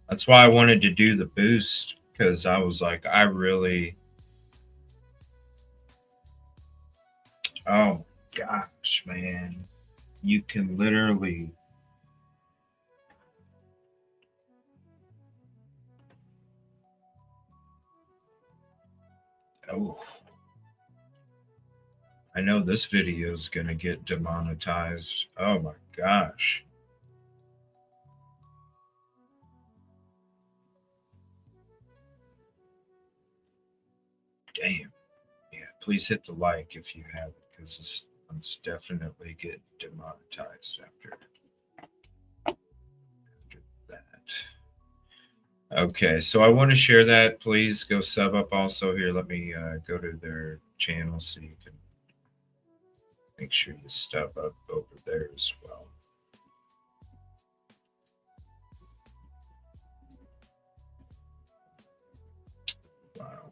That's why I wanted to do the boost, because I was like, oh gosh, man, you can literally I know this video is going to get demonetized. Oh my gosh. Damn. Yeah, please hit the like if you have it, because it's definitely getting demonetized after that. Okay, so I want to share that. Please go sub up also here. Let me go to their channel so you can make sure you stub up over there as well. Wow.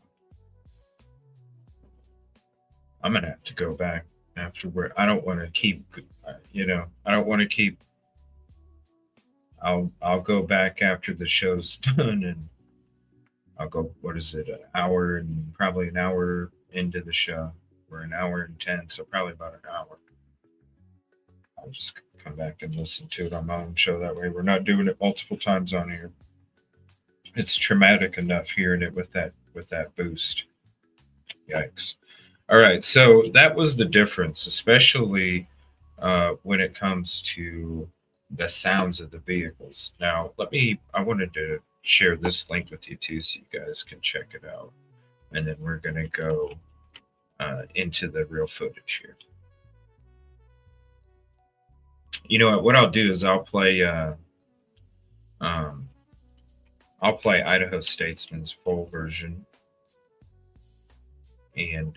I'm going to have to go back afterward. I don't want to keep, I don't want to keep. I'll go back after the show's done, and I'll go, what is it, probably an hour into the show, or an hour and 10, so probably about an hour. I'll just come back and listen to it on my own show. That way we're not doing it multiple times on here. It's traumatic enough hearing it with that boost. Yikes. All right, so that was the difference, especially when it comes to the sounds of the vehicles. Now, I wanted to share this link with you too, so you guys can check it out. And then we're going to go into the real footage here. You know what I'll do is I'll play Idaho Statesman's full version. And,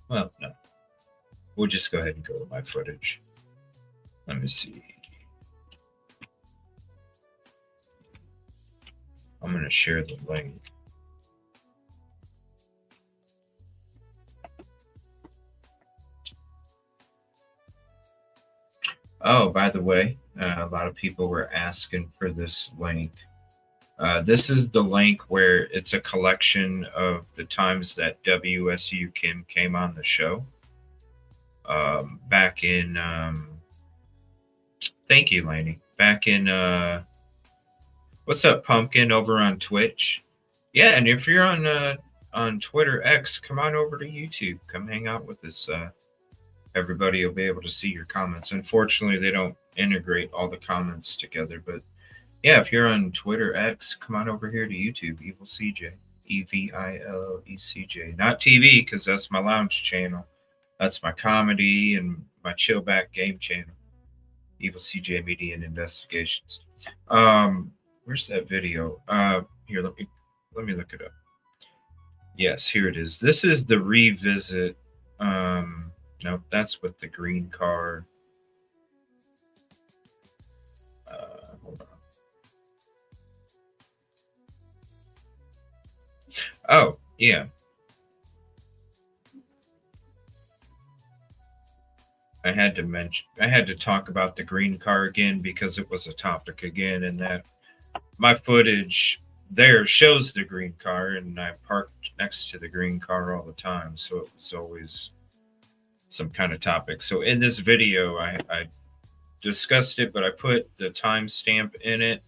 well, no. We'll just go ahead and go to my footage. Let me see. I'm going to share the link. Oh, by the way, a lot of people were asking for this link. This is the link where it's a collection of the times that WSU Kim came on the show. Back in, thank you, Lainey. Back in, what's up, Pumpkin, over on Twitch? Yeah, and if you're on Twitter X, come on over to YouTube. Come hang out with us. Everybody will be able to see your comments. Unfortunately, they don't integrate all the comments together, but yeah, if you're on Twitter X, come on over here to YouTube, EvilleCJ, EvilleCJ, not TV, because that's my lounge channel. That's my comedy and my chill back game channel, EvilleCJ Media and Investigations. Where's that video? Here, let me look it up. Yes, here it is. This is the revisit. No, that's with the green car. Hold on. Oh, yeah. I had to talk about the green car again because it was a topic again, and that my footage there shows the green car, and I parked next to the green car all the time, so it was always some kind of topic. So in this video, I discussed it, but I put the timestamp in it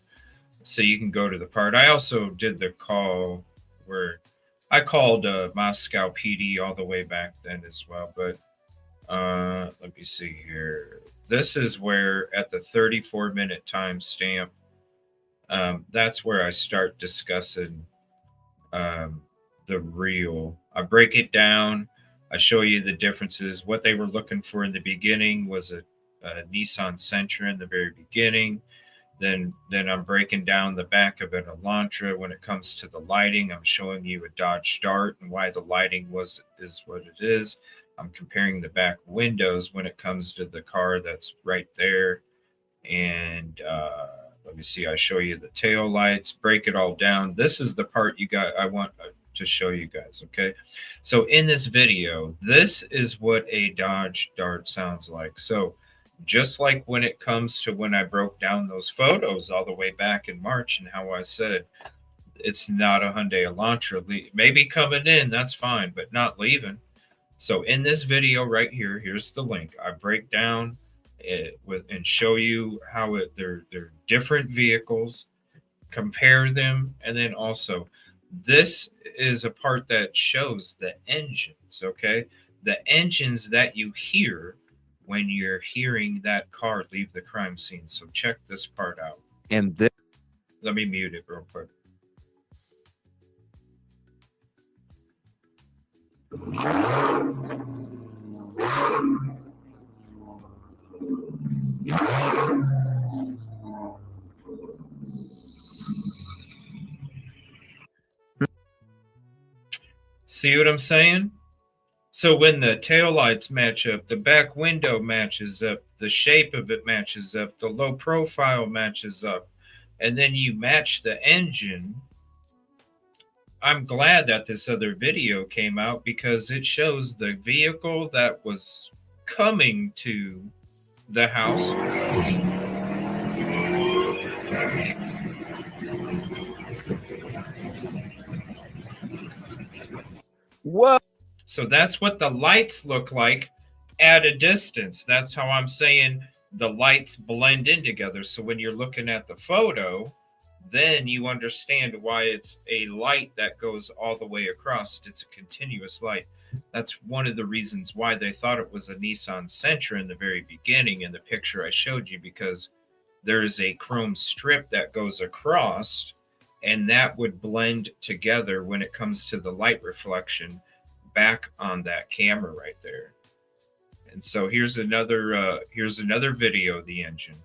so you can go to the part. I also did the call where I called Moscow PD all the way back then as well, but let me see here. This is where at the 34-minute timestamp, that's where I start discussing the real. I break it down. I show you the differences. What they were looking for in the beginning was a Nissan Sentra in the very beginning. Then I'm breaking down the back of an Elantra. When it comes to the lighting, I'm showing you a Dodge Dart and why the lighting is what it is. I'm comparing the back windows when it comes to the car that's right there. And let me see, I show you the tail lights, break it all down. This is the part I want to show you guys, okay? So in this video, this is what a Dodge Dart sounds like. So just like when it comes to when I broke down those photos all the way back in March and how I said it's not a Hyundai Elantra, maybe coming in, that's fine, but not leaving. So in this video right here, here's the link. I break down it and show you how they're different vehicles, compare them, and then also this is a part that shows the engines, okay? The engines that you hear when you're hearing that car leave the crime scene. So check this part out. And this, let me mute it real quick. See what I'm saying? So when the taillights match up, the back window matches up, the shape of it matches up, the low profile matches up, and then you match the engine. I'm glad that this other video came out because it shows the vehicle that was coming to the house. what? So that's what the lights look like at a distance. That's how I'm saying the lights blend in together. So when you're looking at the photo, then you understand why it's a light that goes all the way across. It's a continuous light. That's one of the reasons why they thought it was a Nissan Sentra in the very beginning in the picture I showed you, because there's a chrome strip that goes across, and that would blend together when it comes to the light reflection back on that camera right there. And so here's another video of the engine.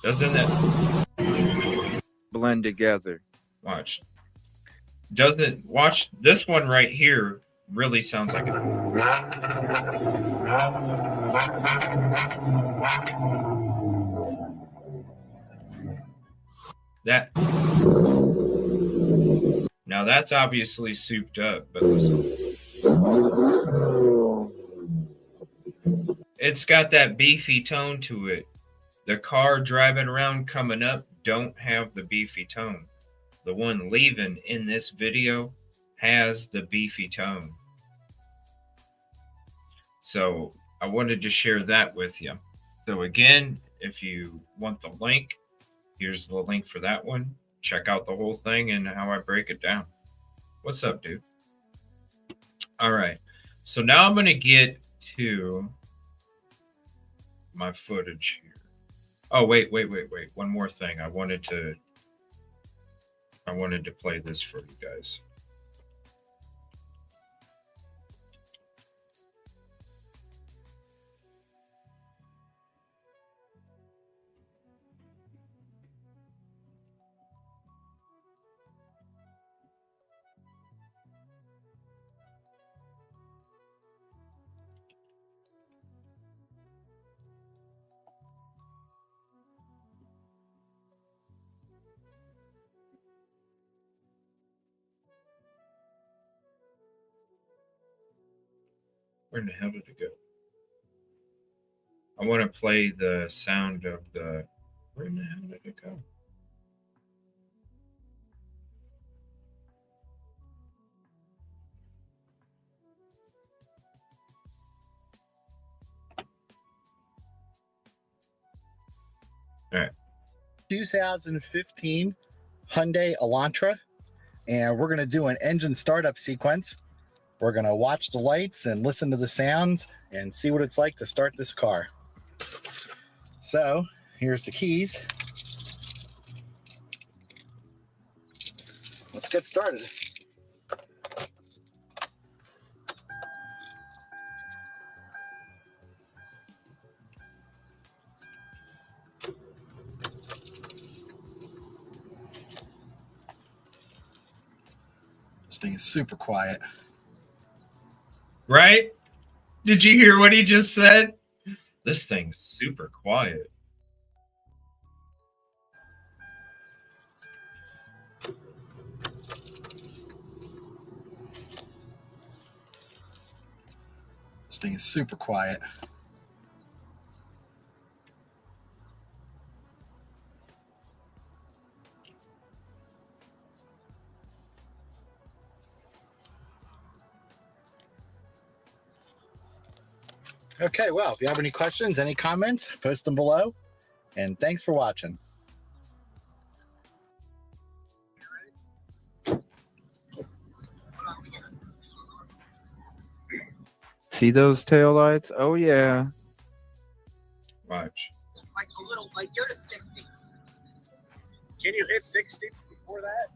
Doesn't that Blend together. watch this one right here really sounds like it. That now that's obviously souped up, but it's got that beefy tone to it. The car driving around coming up don't have the beefy tone. The one leaving in this video has the beefy tone. So I wanted to share that with you. So again, if you want the link, here's the link for that one. Check out the whole thing and how I break it down. What's up, dude? All right. So now I'm going to get to my footage here. Oh, wait. One more thing. I wanted to play this for you guys. Where in the hell did it go? I want to play the sound of the... Where in the hell did it go? All right. 2015 Hyundai Elantra, and we're going to do an engine startup sequence. We're going to watch the lights and listen to the sounds and see what it's like to start this car. So here's the keys. Let's get started. This thing is super quiet. Right? Did you hear what he just said? This thing's super quiet. This thing is super quiet. Okay, well, if you have any questions, any comments, post them below. And thanks for watching. See those taillights? Oh, yeah. Watch. Like a little, like you're to 60. Can you hit 60 before that?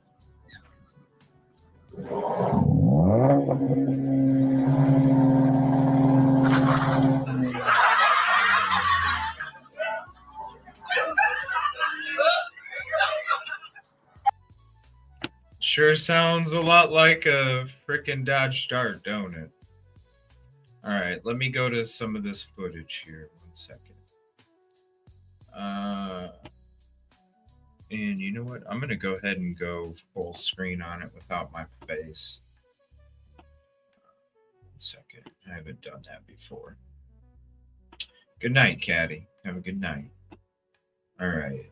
Sure sounds a lot like a frickin' Dodge Dart, don't it? All right, let me go to some of this footage here. 1 second. And you know what? I'm going to go ahead and go full screen on it without my face. 1 second. I haven't done that before. Good night, Caddy. Have a good night. All right,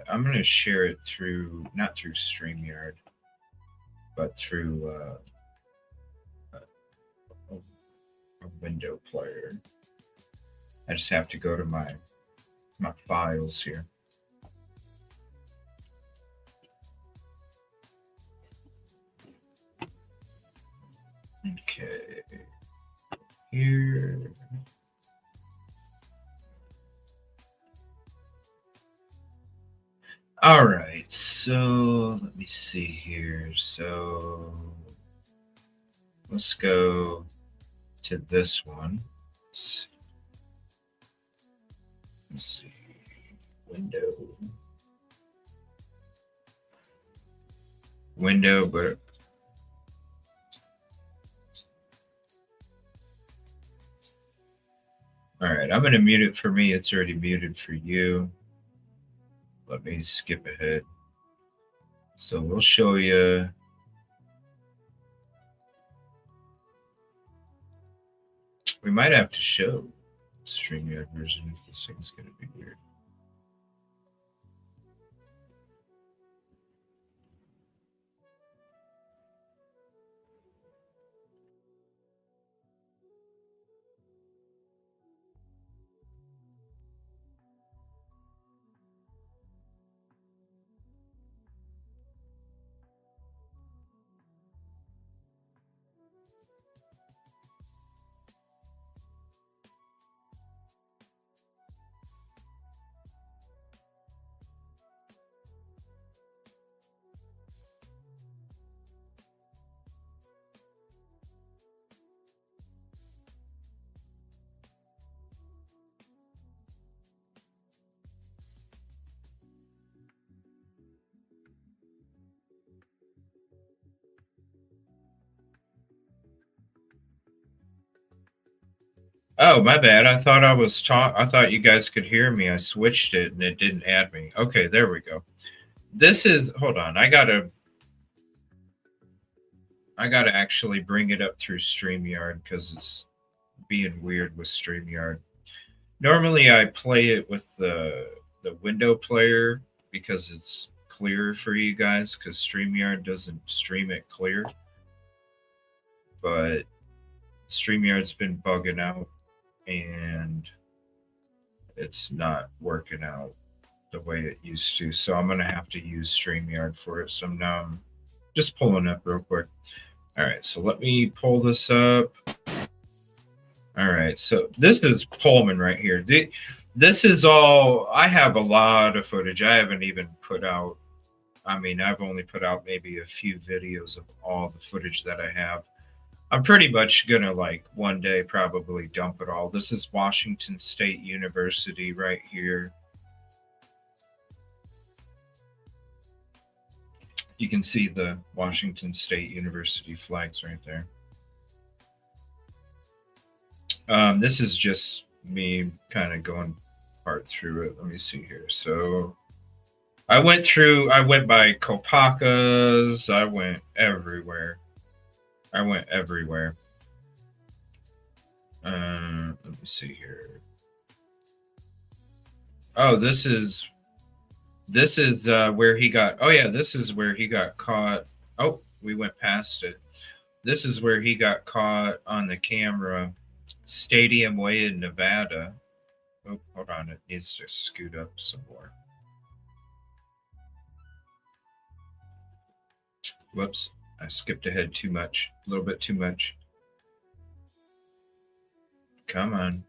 I'm going to share it through, not through StreamYard, but through a window player. I just have to go to my files here. Okay, here. All right, so let me see here. So let's go to this one. Let's see. Window, but all right, I'm going to mute it for me. It's already muted for you. Let me skip ahead. So we'll show you. We might have to show StreamYard version if this thing's going to be weird. Oh, my bad. I thought I thought you guys could hear me. I switched it and it didn't add me. Okay, there we go. This is, hold on. I gotta actually bring it up through StreamYard because it's being weird with StreamYard. Normally I play it with the window player because it's clearer for you guys because StreamYard doesn't stream it clear. But StreamYard's been bugging out and it's not working out the way it used to. So I'm going to have to use StreamYard for it. So now I'm just pulling up real quick. All right, so let me pull this up. All right, so this is Pullman right here. This is all, I have a lot of footage. I haven't even put out, I mean, I've only put out maybe a few videos of all the footage that I have. I'm pretty much going to, like, one day probably dump it all. This is Washington State University right here. You can see the Washington State University flags right there. This is just me kind of going part through it. Let me see here. So I went by Copaca's. I went everywhere. Let me see here. Oh, this is where he got, oh yeah, this is where he got caught. Oh, we went past it. This is where he got caught on the camera. Stadium Way in Nevada. Oh, hold on, it needs to scoot up some more. Whoops, I skipped ahead too much, a little bit too much. Come on.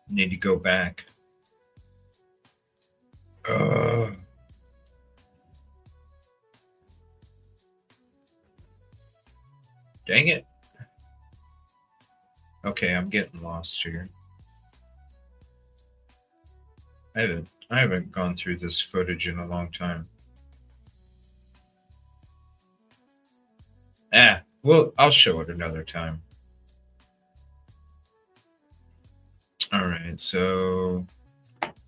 Need to go back. Dang it. Okay, I'm getting lost here. I haven't gone through this footage in a long time. Well, I'll show it another time. All right, so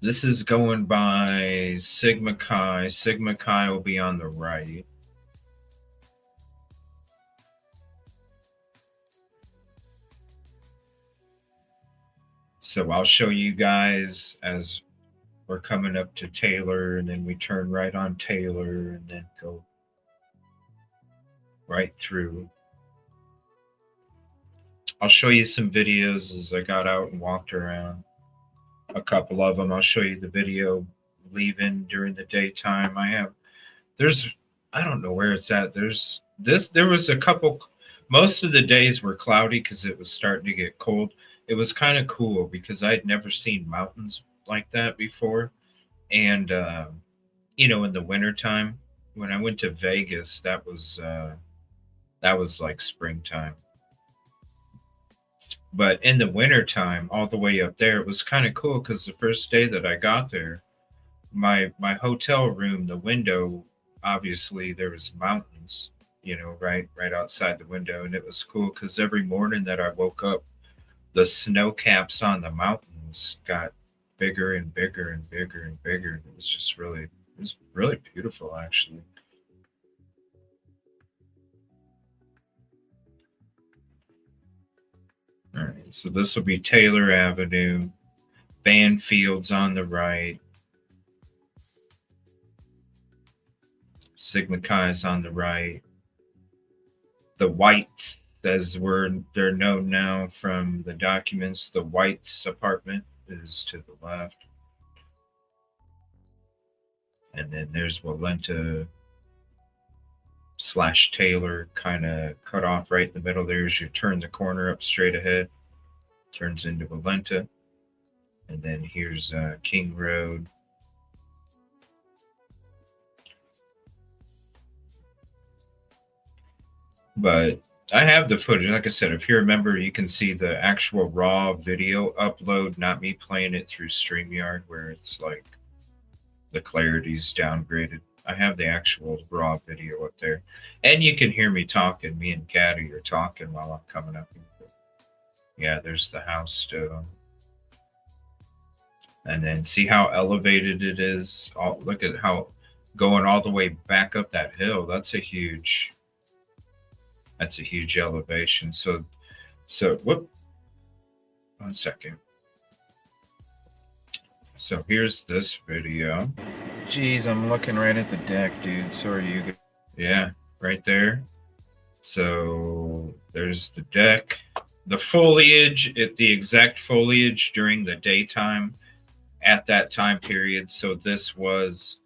this is going by Sigma Chi. Sigma Chi will be on the right. So I'll show you guys as we're coming up to Taylor, and then we turn right on Taylor and then go right through. I'll show you some videos as I got out and walked around. A couple of them. I'll show you the video leaving during the daytime. I don't know where it's at. There was a couple, most of the days were cloudy because it was starting to get cold. It was kind of cool because I'd never seen mountains like that before. And, in the wintertime, when I went to Vegas, that was like springtime. But in the wintertime, all the way up there, it was kind of cool because the first day that I got there, my hotel room, the window, obviously there was mountains, right outside the window. And it was cool because every morning that I woke up, the snow caps on the mountains got bigger and bigger and bigger and bigger. It was just really, it was really beautiful, actually. All right, so this will be Taylor Avenue, Banfields on the right, Sigma Chi's on the right. The Whites, as they're known now from the documents, the Whites apartment is to the left. And then there's Walenta / Taylor kind of cut off right in the middle there as you turn the corner up straight ahead. Turns into Walenta. And then here's King Road. But I have the footage. Like I said, if you remember, you can see the actual raw video upload, not me playing it through StreamYard where it's like the clarity's downgraded. I have the actual raw video up there. And you can hear me talking. Me and Caddy are talking while I'm coming up. Yeah, there's the house still. And then see how elevated it is. Look at how going all the way back up that hill. That's a huge elevation. So whoop. 1 second. So here's this video. Jeez, I'm looking right at the deck, dude. So are you. Yeah, right there. So there's the deck. The foliage, the exact foliage during the daytime at that time period. So this was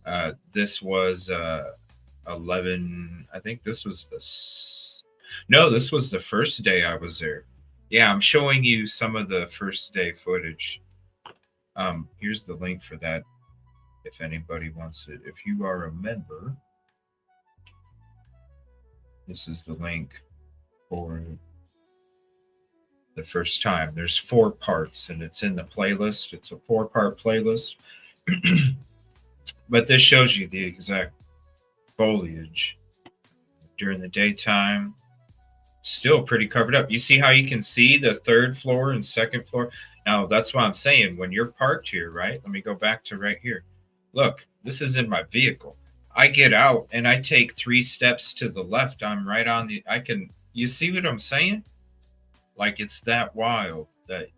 11. I think this was this was the first day I was there. Yeah, I'm showing you some of the first day footage. Here's the link for that if anybody wants it. If you are a member, this is the link for the first time. There's 4 parts and it's in the playlist. It's a 4-part playlist. But this shows you the exact foliage during the daytime. Still pretty covered up. You see how you can see the 3rd floor and 2nd floor? Now, that's why I'm saying when you're parked here, right? Let me go back to right here. Look, this is in my vehicle. I get out and I take 3 steps to the left. I'm right on you see what I'm saying? Like it's that wild that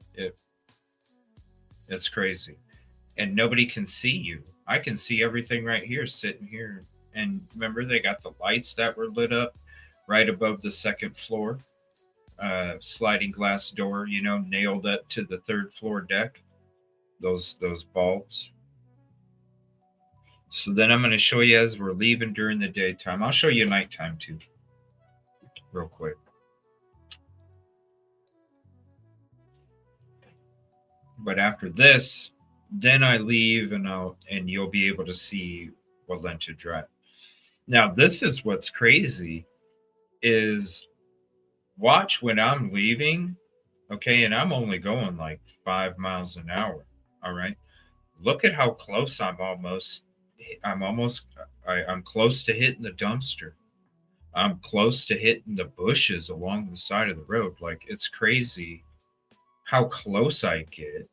it's crazy. And nobody can see you. I can see everything right here, sitting here. And remember, they got the lights that were lit up right above the 2nd floor. Sliding glass door, nailed up to the 3rd floor deck. Those bulbs. So then I'm going to show you as we're leaving during the daytime. I'll show you nighttime too, real quick. But after this, then I leave and you'll be able to see Walenta Drive. Now, this is what's crazy is watch when I'm leaving, okay, and I'm only going like 5 miles an hour, all right? Look at how close I'm close to hitting the dumpster. I'm close to hitting the bushes along the side of the road. Like, it's crazy how close I get.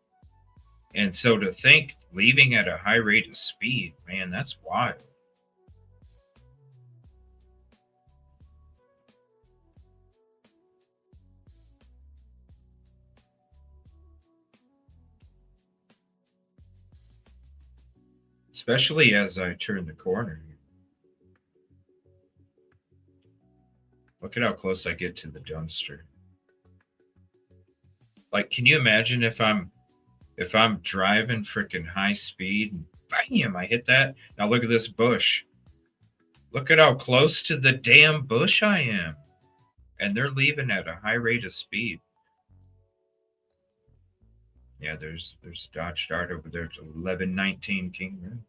And so to think leaving at a high rate of speed, man, that's wild. Especially as I turn the corner. Look at how close I get to the dumpster. Like, can you imagine if I'm driving freaking high speed and bam, I hit that? Now look at this bush. Look at how close to the damn bush I am. And they're leaving at a high rate of speed. Yeah, there's a Dodge Dart over there to 1119 King Road.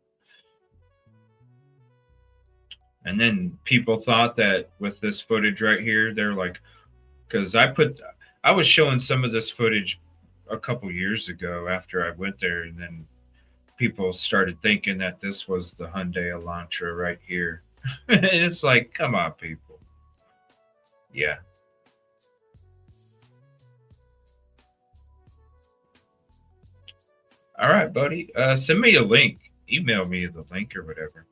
And then people thought that with this footage right here, they're like, because I was showing some of this footage a couple years ago after I went there, and then people started thinking that this was the Hyundai Elantra right here. And it's like, come on, people. Yeah. All right, buddy. Send me a link. Email me the link or whatever.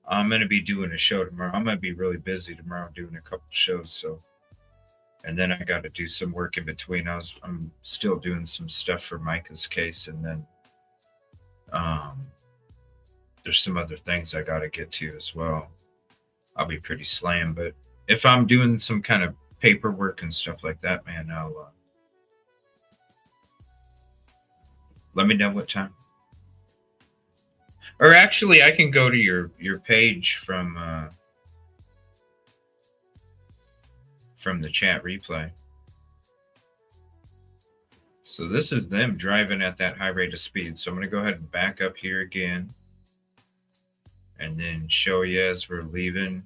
I'm gonna be doing a show tomorrow. I'm gonna be really busy tomorrow doing a couple shows, so and then I got to do some work in between. I'm still doing some stuff for Micah's case, and then there's some other things I got to get to as well. I'll be pretty slammed, but if I'm doing some kind of paperwork and stuff like that, man, I'll let me know what time. Or actually, I can go to your page from the chat replay. So this is them driving at that high rate of speed. So I'm going to go ahead and back up here again and then show you as we're leaving.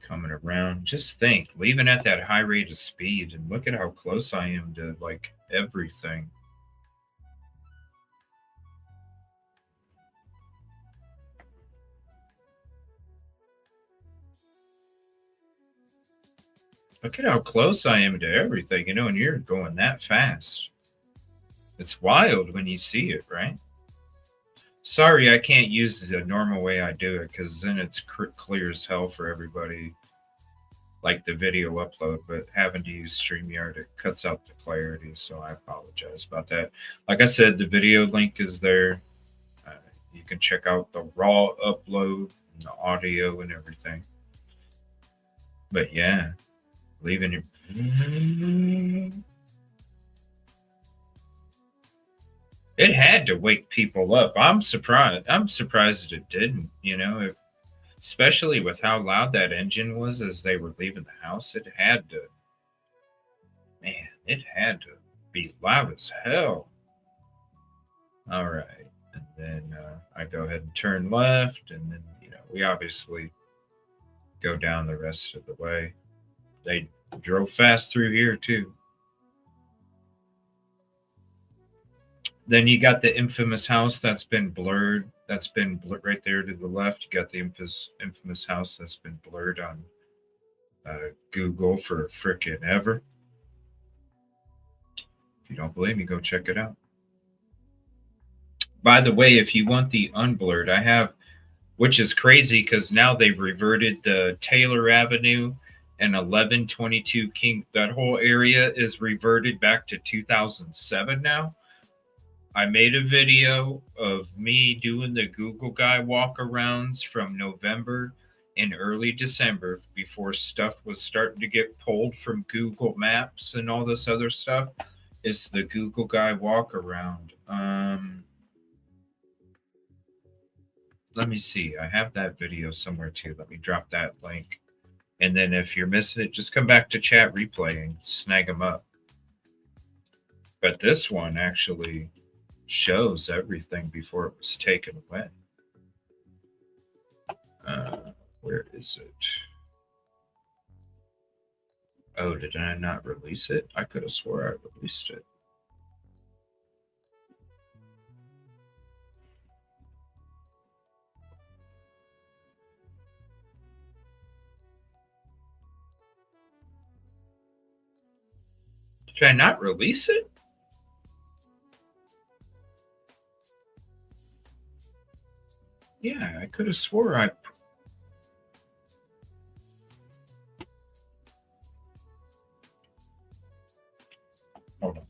Coming around. Just think, leaving at that high rate of speed, and look at how close I am to like everything. Look at how close I am to everything, and you're going that fast. It's wild when you see it, right? Sorry, I can't use the normal way I do it, because then it's clear as hell for everybody, like the video upload, but having to use StreamYard, it cuts out the clarity, so I apologize about that. Like I said, the video link is there. You can check out the raw upload, and the audio and everything. But yeah. Leaving your it had to wake people up. I'm surprised it didn't, especially with how loud that engine was as they were leaving the house. It had to be loud as hell. All right, and then I go ahead and turn left, and then we obviously go down the rest of the way. They drove fast through here too. Then you got the infamous house that's been blurred. That's been right there to the left. You got the infamous house that's been blurred on Google for frickin' ever. If you don't believe me, go check it out. By the way, if you want the unblurred, I have, which is crazy because now they've reverted the Taylor Avenue and 1122 King, that whole area is reverted back to 2007 now. I made a video of me doing the Google guy walkarounds from November and early December before stuff was starting to get pulled from Google Maps and all this other stuff. It's the Google guy walkaround. Let me see. I have that video somewhere too. Let me drop that link. And then if you're missing it, just come back to chat replay and snag them up. But this one actually shows everything before it was taken away. Where is it? Oh, did I not release it? I could have swore I released it. Did I not release it? Yeah, I could have swore I... Hold on.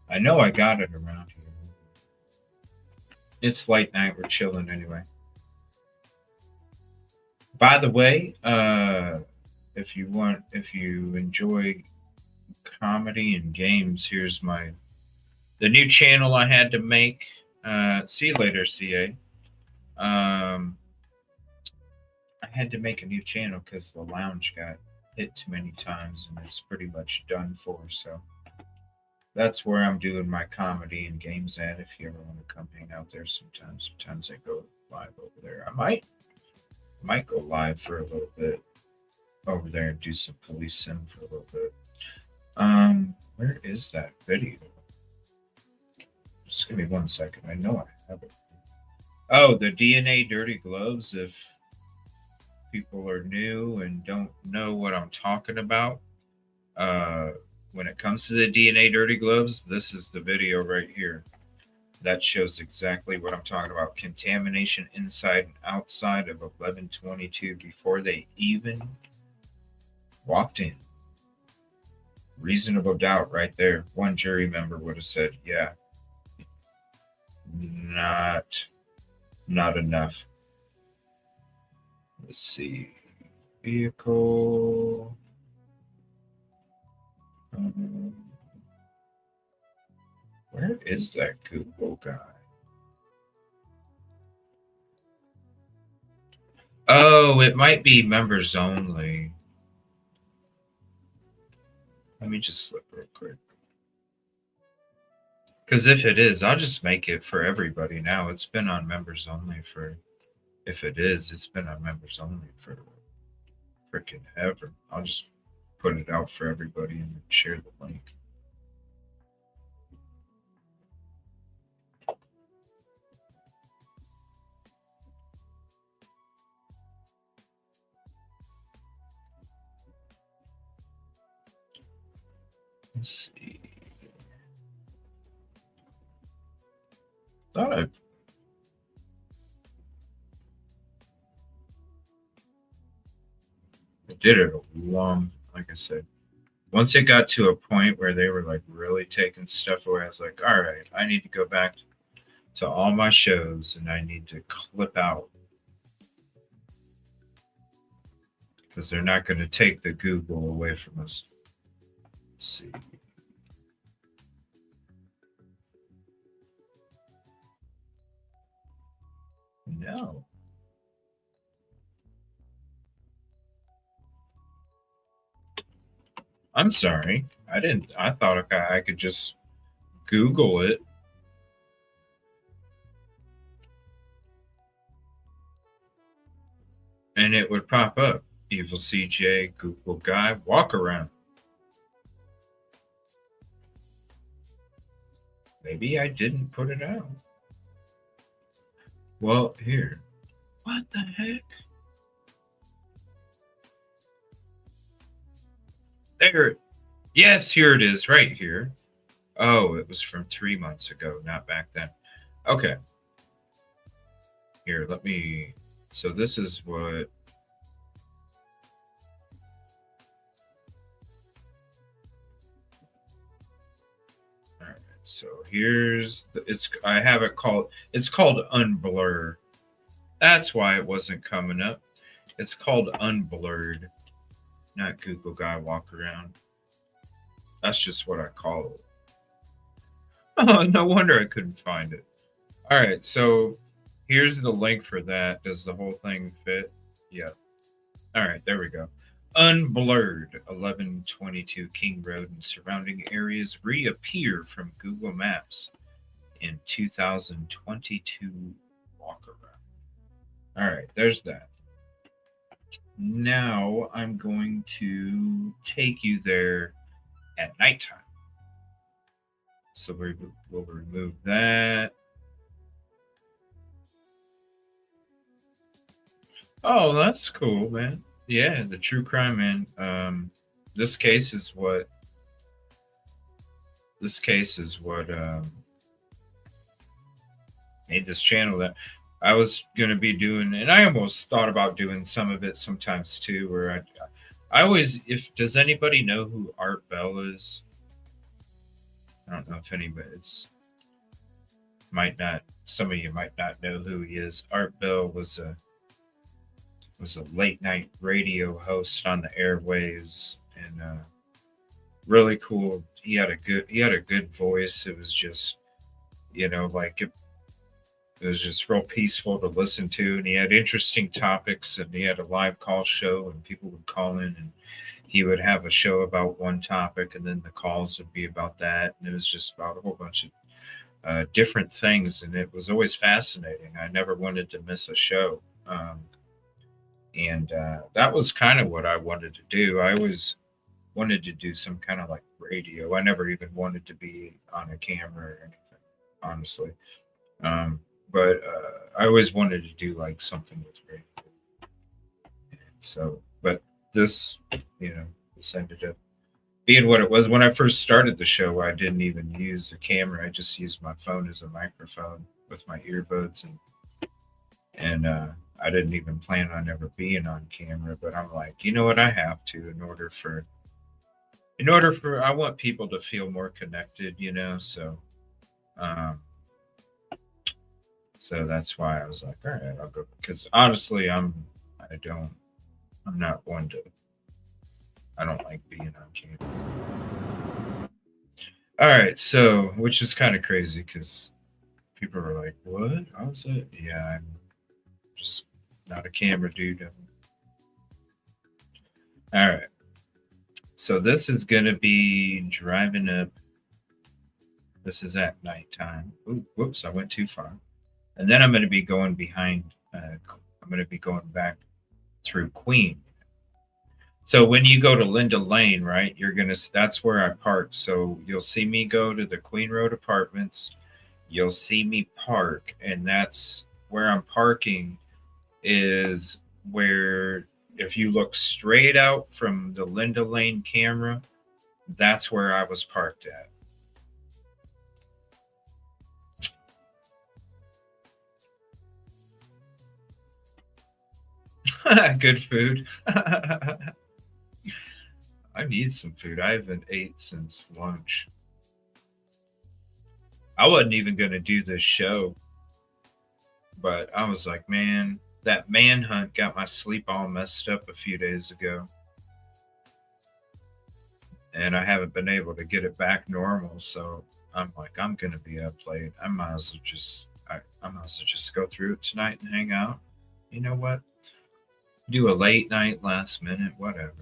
I know I got it around here. It's late night. We're chilling anyway. By the way, if you enjoy comedy and games, here's the new channel I had to make. See you later, CA. I I had to make a new channel because the lounge got hit too many times and it's pretty much done for. So that's where I'm doing my comedy and games at. If you ever want to come hang out there sometimes I go live over there. I might go live for a little bit over there and do some police sim for a little bit. Where is that video? Just give me 1 second. I know I have it. Oh, the DNA dirty gloves. If people are new and don't know what I'm talking about, when it comes to the DNA dirty gloves, this is the video right here. That shows exactly what I'm talking about. Contamination inside and outside of 1122 before they even walked in. Reasonable doubt right there. One jury member would have said, yeah, not enough. Let's see. Vehicle. Where is that Google guy? Oh, it might be members only. Let me just look real quick. Because if it is, I'll just make it for everybody now. It's been on members only for, if it is, it's been on members only for freaking ever. I'll just put it out for everybody and share the link. Let's see. Thought I did it a long, like I said. Once it got to a point where they were like really taking stuff away, I was like, all right, I need to go back to all my shows and I need to clip out. Because they're not going to take the Google away from us. Let's see. No. I'm sorry. I thought I could just Google it. And it would pop up. EvilleCJ, Google guy, walk around. Maybe I didn't put it out. Well, here. What the heck? There. Yes, here it is, right here. Oh, it was from 3 months ago, not back then. Okay. Here, let me. So this is what. All right. So here's I have it called. It's called Unblur. That's why it wasn't coming up. It's called Unblurred. Not Google guy walk around. That's just what I call it. Oh, no wonder I couldn't find it. All right, so here's the link for that. Does the whole thing fit? Yeah. All right, there we go. Unblurred, 1122 King Road and surrounding areas reappear from Google Maps in 2022 walk around. All right, there's that. Now I'm going to take you there at nighttime. So we'll remove that. Oh, that's cool, man. Yeah, the true crime, man. This case is what made this channel that I was going to be doing, and I almost thought about doing some of it sometimes too, where I always, does anybody know who Art Bell is? I don't know if anybody, some of you might not know who he is. Art Bell was a late night radio host on the airwaves, and really cool. He had a good voice. It was just, like It was just real peaceful to listen to, and he had interesting topics, and he had a live call show, and people would call in, and he would have a show about one topic, and then the calls would be about that, and it was just about a whole bunch of different things, and it was always fascinating. I never wanted to miss a show, and that was kind of what I wanted to do. I always wanted to do some kind of like radio. I never even wanted to be on a camera or anything, honestly. But I always wanted to do like something with radio. So, but this, this ended up being what it was. When I first started the show, I didn't even use a camera. I just used my phone as a microphone with my earbuds, and I didn't even plan on ever being on camera. But I'm like, you know what? I have to in order for I want people to feel more connected, so that's why I was like, all right, I'll go, because honestly, I don't like being on camera. All right, so, which is kind of crazy because people are like, what? How's it? Yeah, I'm just not a camera dude. All right. So this is going to be driving up. This is at nighttime. Ooh, whoops, I went too far. And then I'm going to be going behind. I'm going to be going back through Queen. So when you go to Linda Lane, right, that's where I park. So you'll see me go to the Queen Road Apartments. You'll see me park, and that's where I'm parking is where, if you look straight out from the Linda Lane camera, that's where I was parked at. Good food. I need some food. I haven't ate since lunch. I wasn't even going to do this show, but I was like, man, that manhunt got my sleep all messed up a few days ago. And I haven't been able to get it back normal. So I'm like, I'm going to be up late. I might as well just go through it tonight and hang out. You know what? Do a late night, last minute, whatever.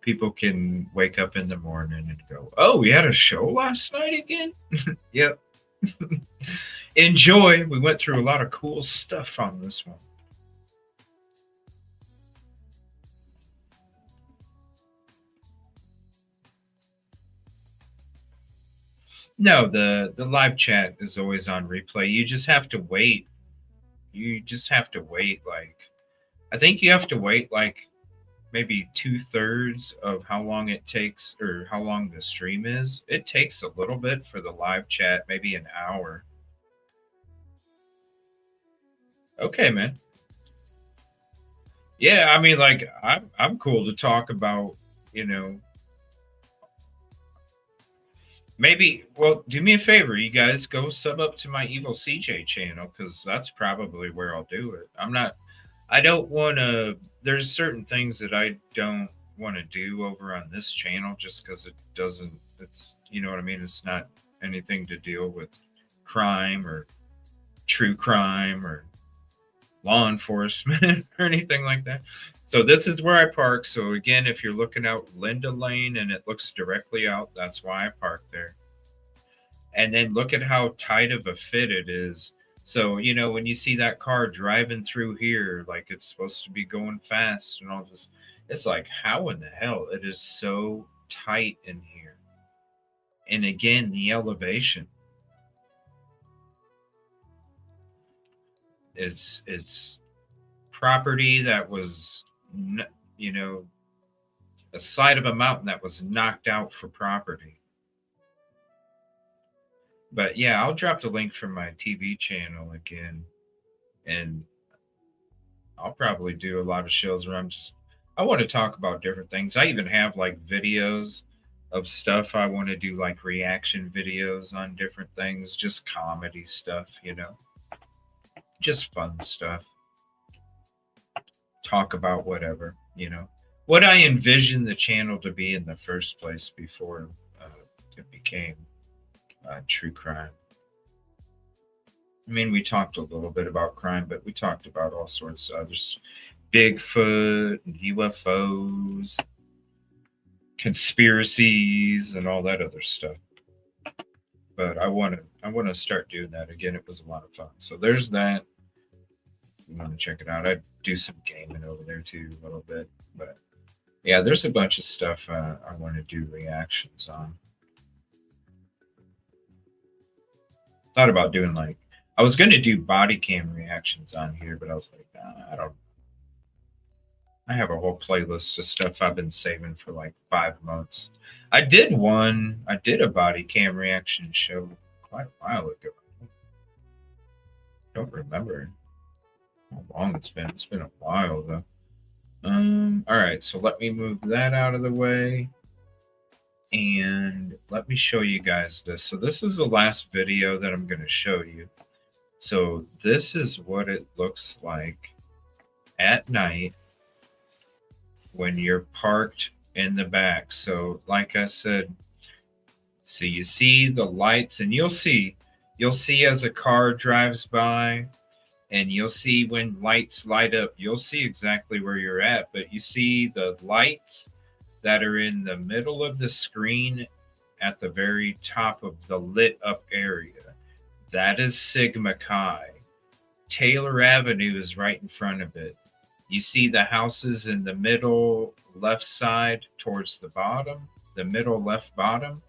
People can wake up in the morning and go, oh, we had a show last night again? Yep. Enjoy. We went through a lot of cool stuff on this one. No, the live chat is always on replay. You just have to wait. Like, I think you have to wait like maybe 2/3 of how long it takes, or how long the stream is. It takes a little bit for the live chat, maybe an hour. Okay, man. Yeah, I mean, like, I'm cool to talk about, maybe, well, do me a favor, you guys, go sub up to my EvilleCJ channel, because that's probably where I'll do it. I don't want to, there's certain things that I don't want to do over on this channel just because it's, you know what I mean? It's not anything to deal with crime or true crime or law enforcement or anything like that. So this is where I park. So again, if you're looking out Linda Lane and it looks directly out, that's why I park there. And then look at how tight of a fit it is. So, when you see that car driving through here, like it's supposed to be going fast and all this, it's like, how in the hell? It is so tight in here. And again, the elevation. It's property that was, a side of a mountain that was knocked out for property. But yeah, I'll drop the link from my TV channel again, and I'll probably do a lot of shows where I want to talk about different things. I even have like videos of stuff I want to do, like reaction videos on different things, just comedy stuff, just fun stuff. Talk about whatever, what I envisioned the channel to be in the first place before it became true crime. I mean, we talked a little bit about crime, but we talked about all sorts of others. Bigfoot, UFOs, conspiracies, and all that other stuff. But I want to start doing that again. It was a lot of fun. So there's that. You want to check it out? I do some gaming over there too, a little bit. But yeah, there's a bunch of stuff I want to do reactions on. Thought about doing I was going to do body cam reactions on here, but I was like, nah, I have a whole playlist of stuff I've been saving for 5 months. I did a body cam reaction show quite a while ago. Don't remember how long it's been. It's been a while though. All right, so let me move that out of the way. And let me show you guys this. So this is the last video that I'm going to show you. So this is what it looks like at night when you're parked in the back. So like I said, so you see the lights, and you'll see as a car drives by, and you'll see when lights light up, you'll see exactly where you're at. But you see the lights that are in the middle of the screen at the very top of the lit up area. That is Sigma Chi. Taylor Avenue is right in front of it. You see the houses in the middle left side towards the bottom, the middle left bottom.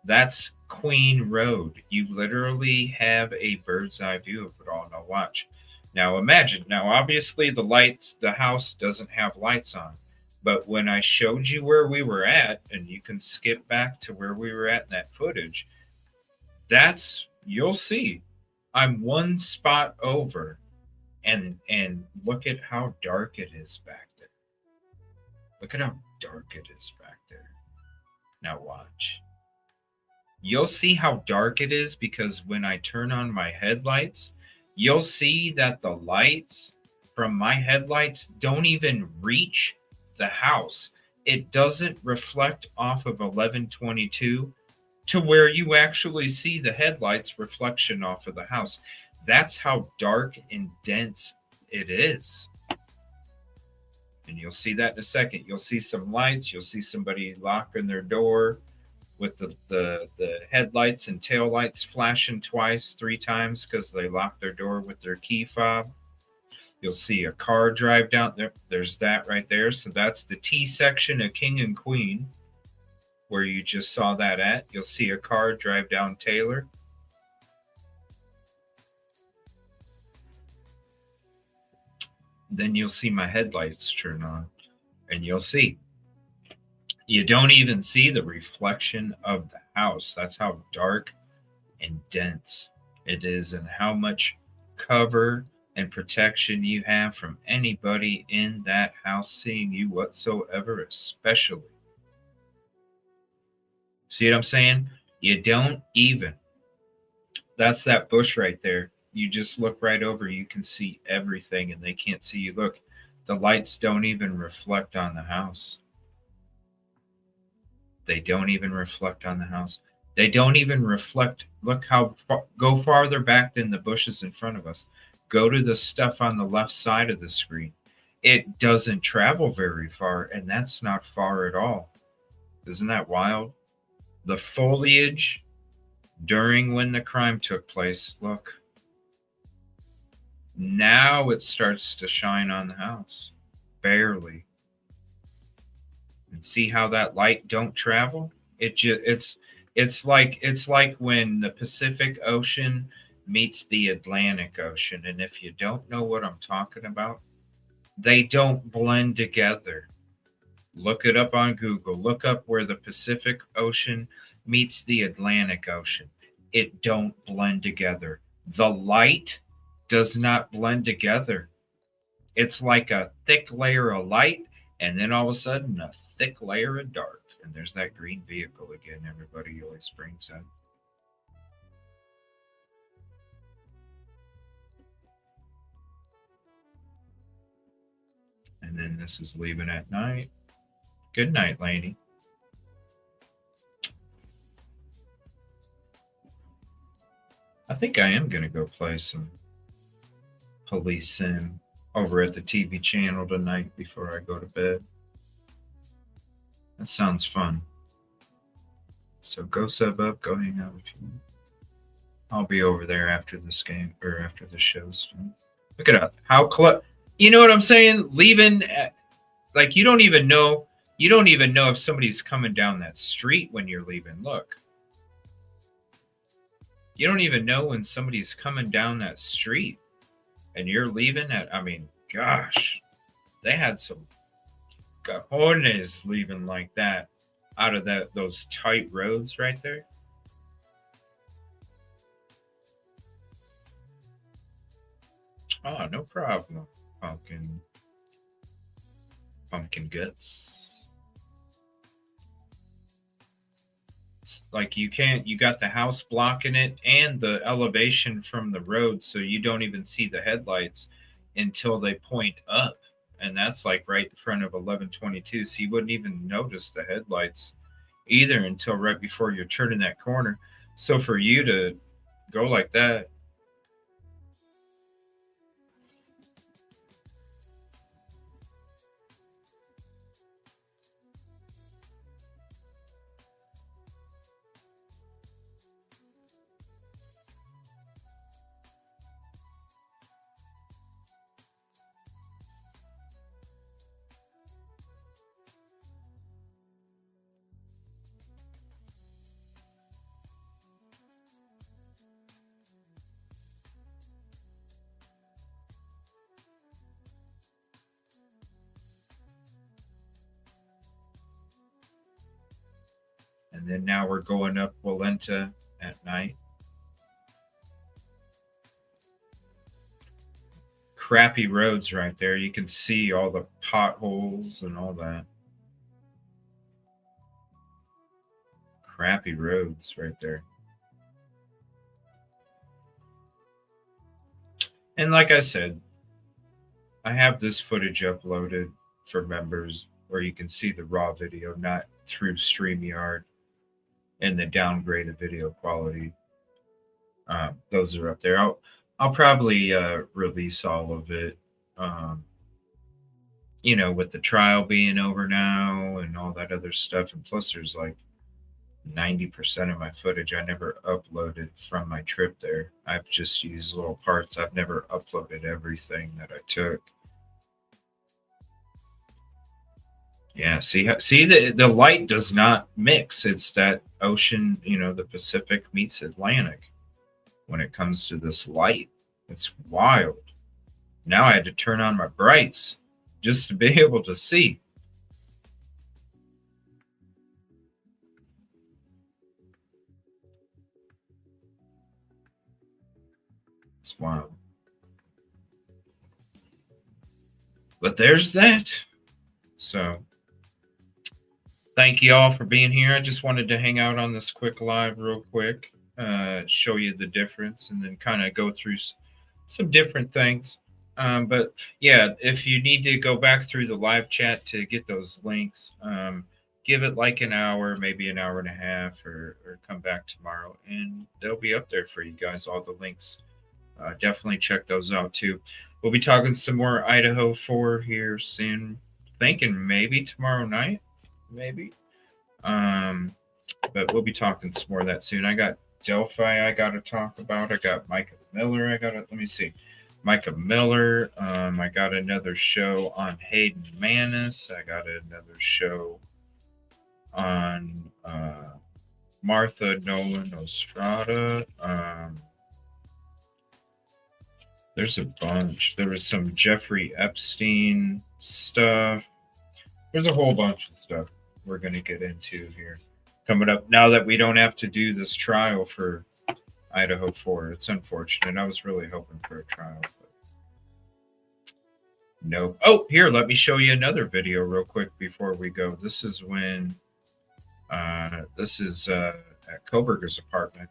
That's Queen Road. You literally have a bird's eye view of it all. Now watch. Now imagine. Now obviously the house doesn't have lights on. But when I showed you where we were at, and you can skip back to where we were at in that footage, you'll see I'm one spot over, and look at how dark it is back there. Look at how dark it is back there. Now watch. You'll see how dark it is because when I turn on my headlights, you'll see that the lights from my headlights don't even reach the house. It doesn't reflect off of 1122 to where you actually see the headlights reflection off of the house. That's how dark and dense it is. And you'll see that in a second. You'll see some lights. You'll see somebody locking their door with the headlights and tail lights flashing twice, 3 times because they locked their door with their key fob. You'll see a car drive down there. There's that right there. So that's the T section of King and Queen, where you just saw that at. You'll see a car drive down Taylor. Then you'll see my headlights turn on, and you'll see. You don't even see the reflection of the house. That's how dark and dense it is, and how much cover and protection you have from anybody in that house seeing you whatsoever, especially. See what I'm saying? You don't even. That's that bush right there. You just look right over, you can see everything, and they can't see you. Look, the lights don't even reflect on the house. They don't even reflect on the house. They don't even reflect. Look how go farther back than the bushes in front of us. Go to the stuff on the left side of the screen. It doesn't travel very far, and that's not far at all. Isn't that wild? The foliage during when the crime took place, look. Now it starts to shine on the house. Barely. And see how that light don't travel? It's like when the Pacific Ocean meets the Atlantic Ocean. And if you don't know what I'm talking about, they don't blend together. Look it up on Google. Look up where the Pacific Ocean meets the Atlantic Ocean. It don't blend together. The light does not blend together. It's like a thick layer of light, and then all of a sudden a thick layer of dark. And there's that green vehicle again, everybody always brings up. And then this is leaving at night. Good night, Laney. I think I am going to go play some police sim over at the TV channel tonight before I go to bed. That sounds fun. So go sub up, go hang out if you want. I'll be over there after this game or after the show's done. Look it up. How close? You know what I'm saying? Leaving, like you don't even know if somebody's coming down that street when you're leaving. Look, you don't even know when somebody's coming down that street, and you're leaving. I mean, gosh, they had some cojones leaving like that out of those tight roads right there. Oh, no problem. Pumpkin guts. It's like you got the house blocking it and the elevation from the road, so you don't even see the headlights until they point up. And that's like right in front of 1122. So you wouldn't even notice the headlights either until right before you're turning that corner. So for you to go like that, and then now we're going up Walenta at night. Crappy roads right there. You can see all the potholes and all that. Crappy roads right there. And like I said, I have this footage uploaded for members where you can see the raw video, not through StreamYard and the downgraded video quality. Those are up there. I'll probably release all of it, with the trial being over now and all that other stuff. And plus, there's like 90% of my footage I never uploaded from my trip there. I've just used little parts. I've never uploaded everything that I took. Yeah, see the light does not mix. It's that ocean, the Pacific meets Atlantic. When it comes to this light, it's wild. Now I had to turn on my brights just to be able to see. It's wild. But there's that. So thank you all for being here. I just wanted to hang out on this quick live real quick, show you the difference, and then kind of go through some different things. But yeah, if you need to go back through the live chat to get those links, give it like an hour, maybe an hour and a half, or come back tomorrow, and they'll be up there for you guys, all the links. Definitely check those out too. We'll be talking some more Idaho 4 here soon. Thinking maybe tomorrow night, maybe. But we'll be talking some more of that soon. I got Delphi I got to talk about. I got Micah Miller. Let me see. Micah Miller. I got another show on Hayden Manis. I got another show on Martha Nolan Ostrada. There's a bunch. There was some Jeffrey Epstein stuff. There's a whole bunch of stuff we're going to get into here coming up now that we don't have to do this trial for Idaho 4. It's unfortunate. I was really hoping for a trial. But no. Oh, here, let me show you another video real quick before we go. This is when this is at Koberger's apartment.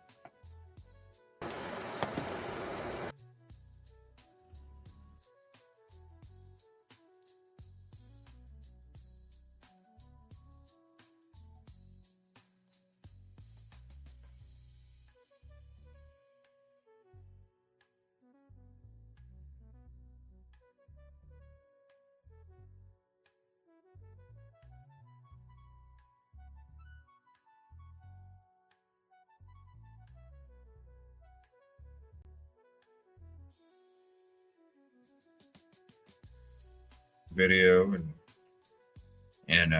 video and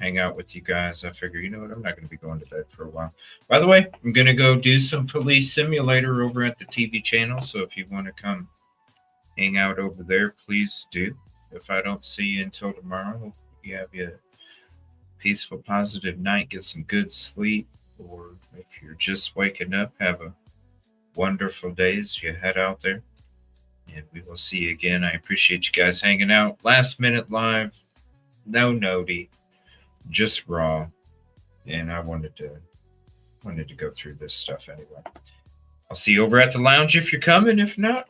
hang out with you guys. I figure, you know what, I'm not going to be going to bed for a while. By the way, I'm going to go do some police simulator over at the TV channel. So if you want to come hang out over there, please do. If I don't see you until tomorrow, you have a peaceful, positive night. Get some good sleep. Or if you're just waking up, have a wonderful day as you head out there. And we will see you again. I appreciate you guys hanging out. Last minute live. No noti. Just raw. And I wanted to go through this stuff anyway. I'll see you over at the lounge if you're coming. If not,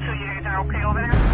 you guys are okay over there?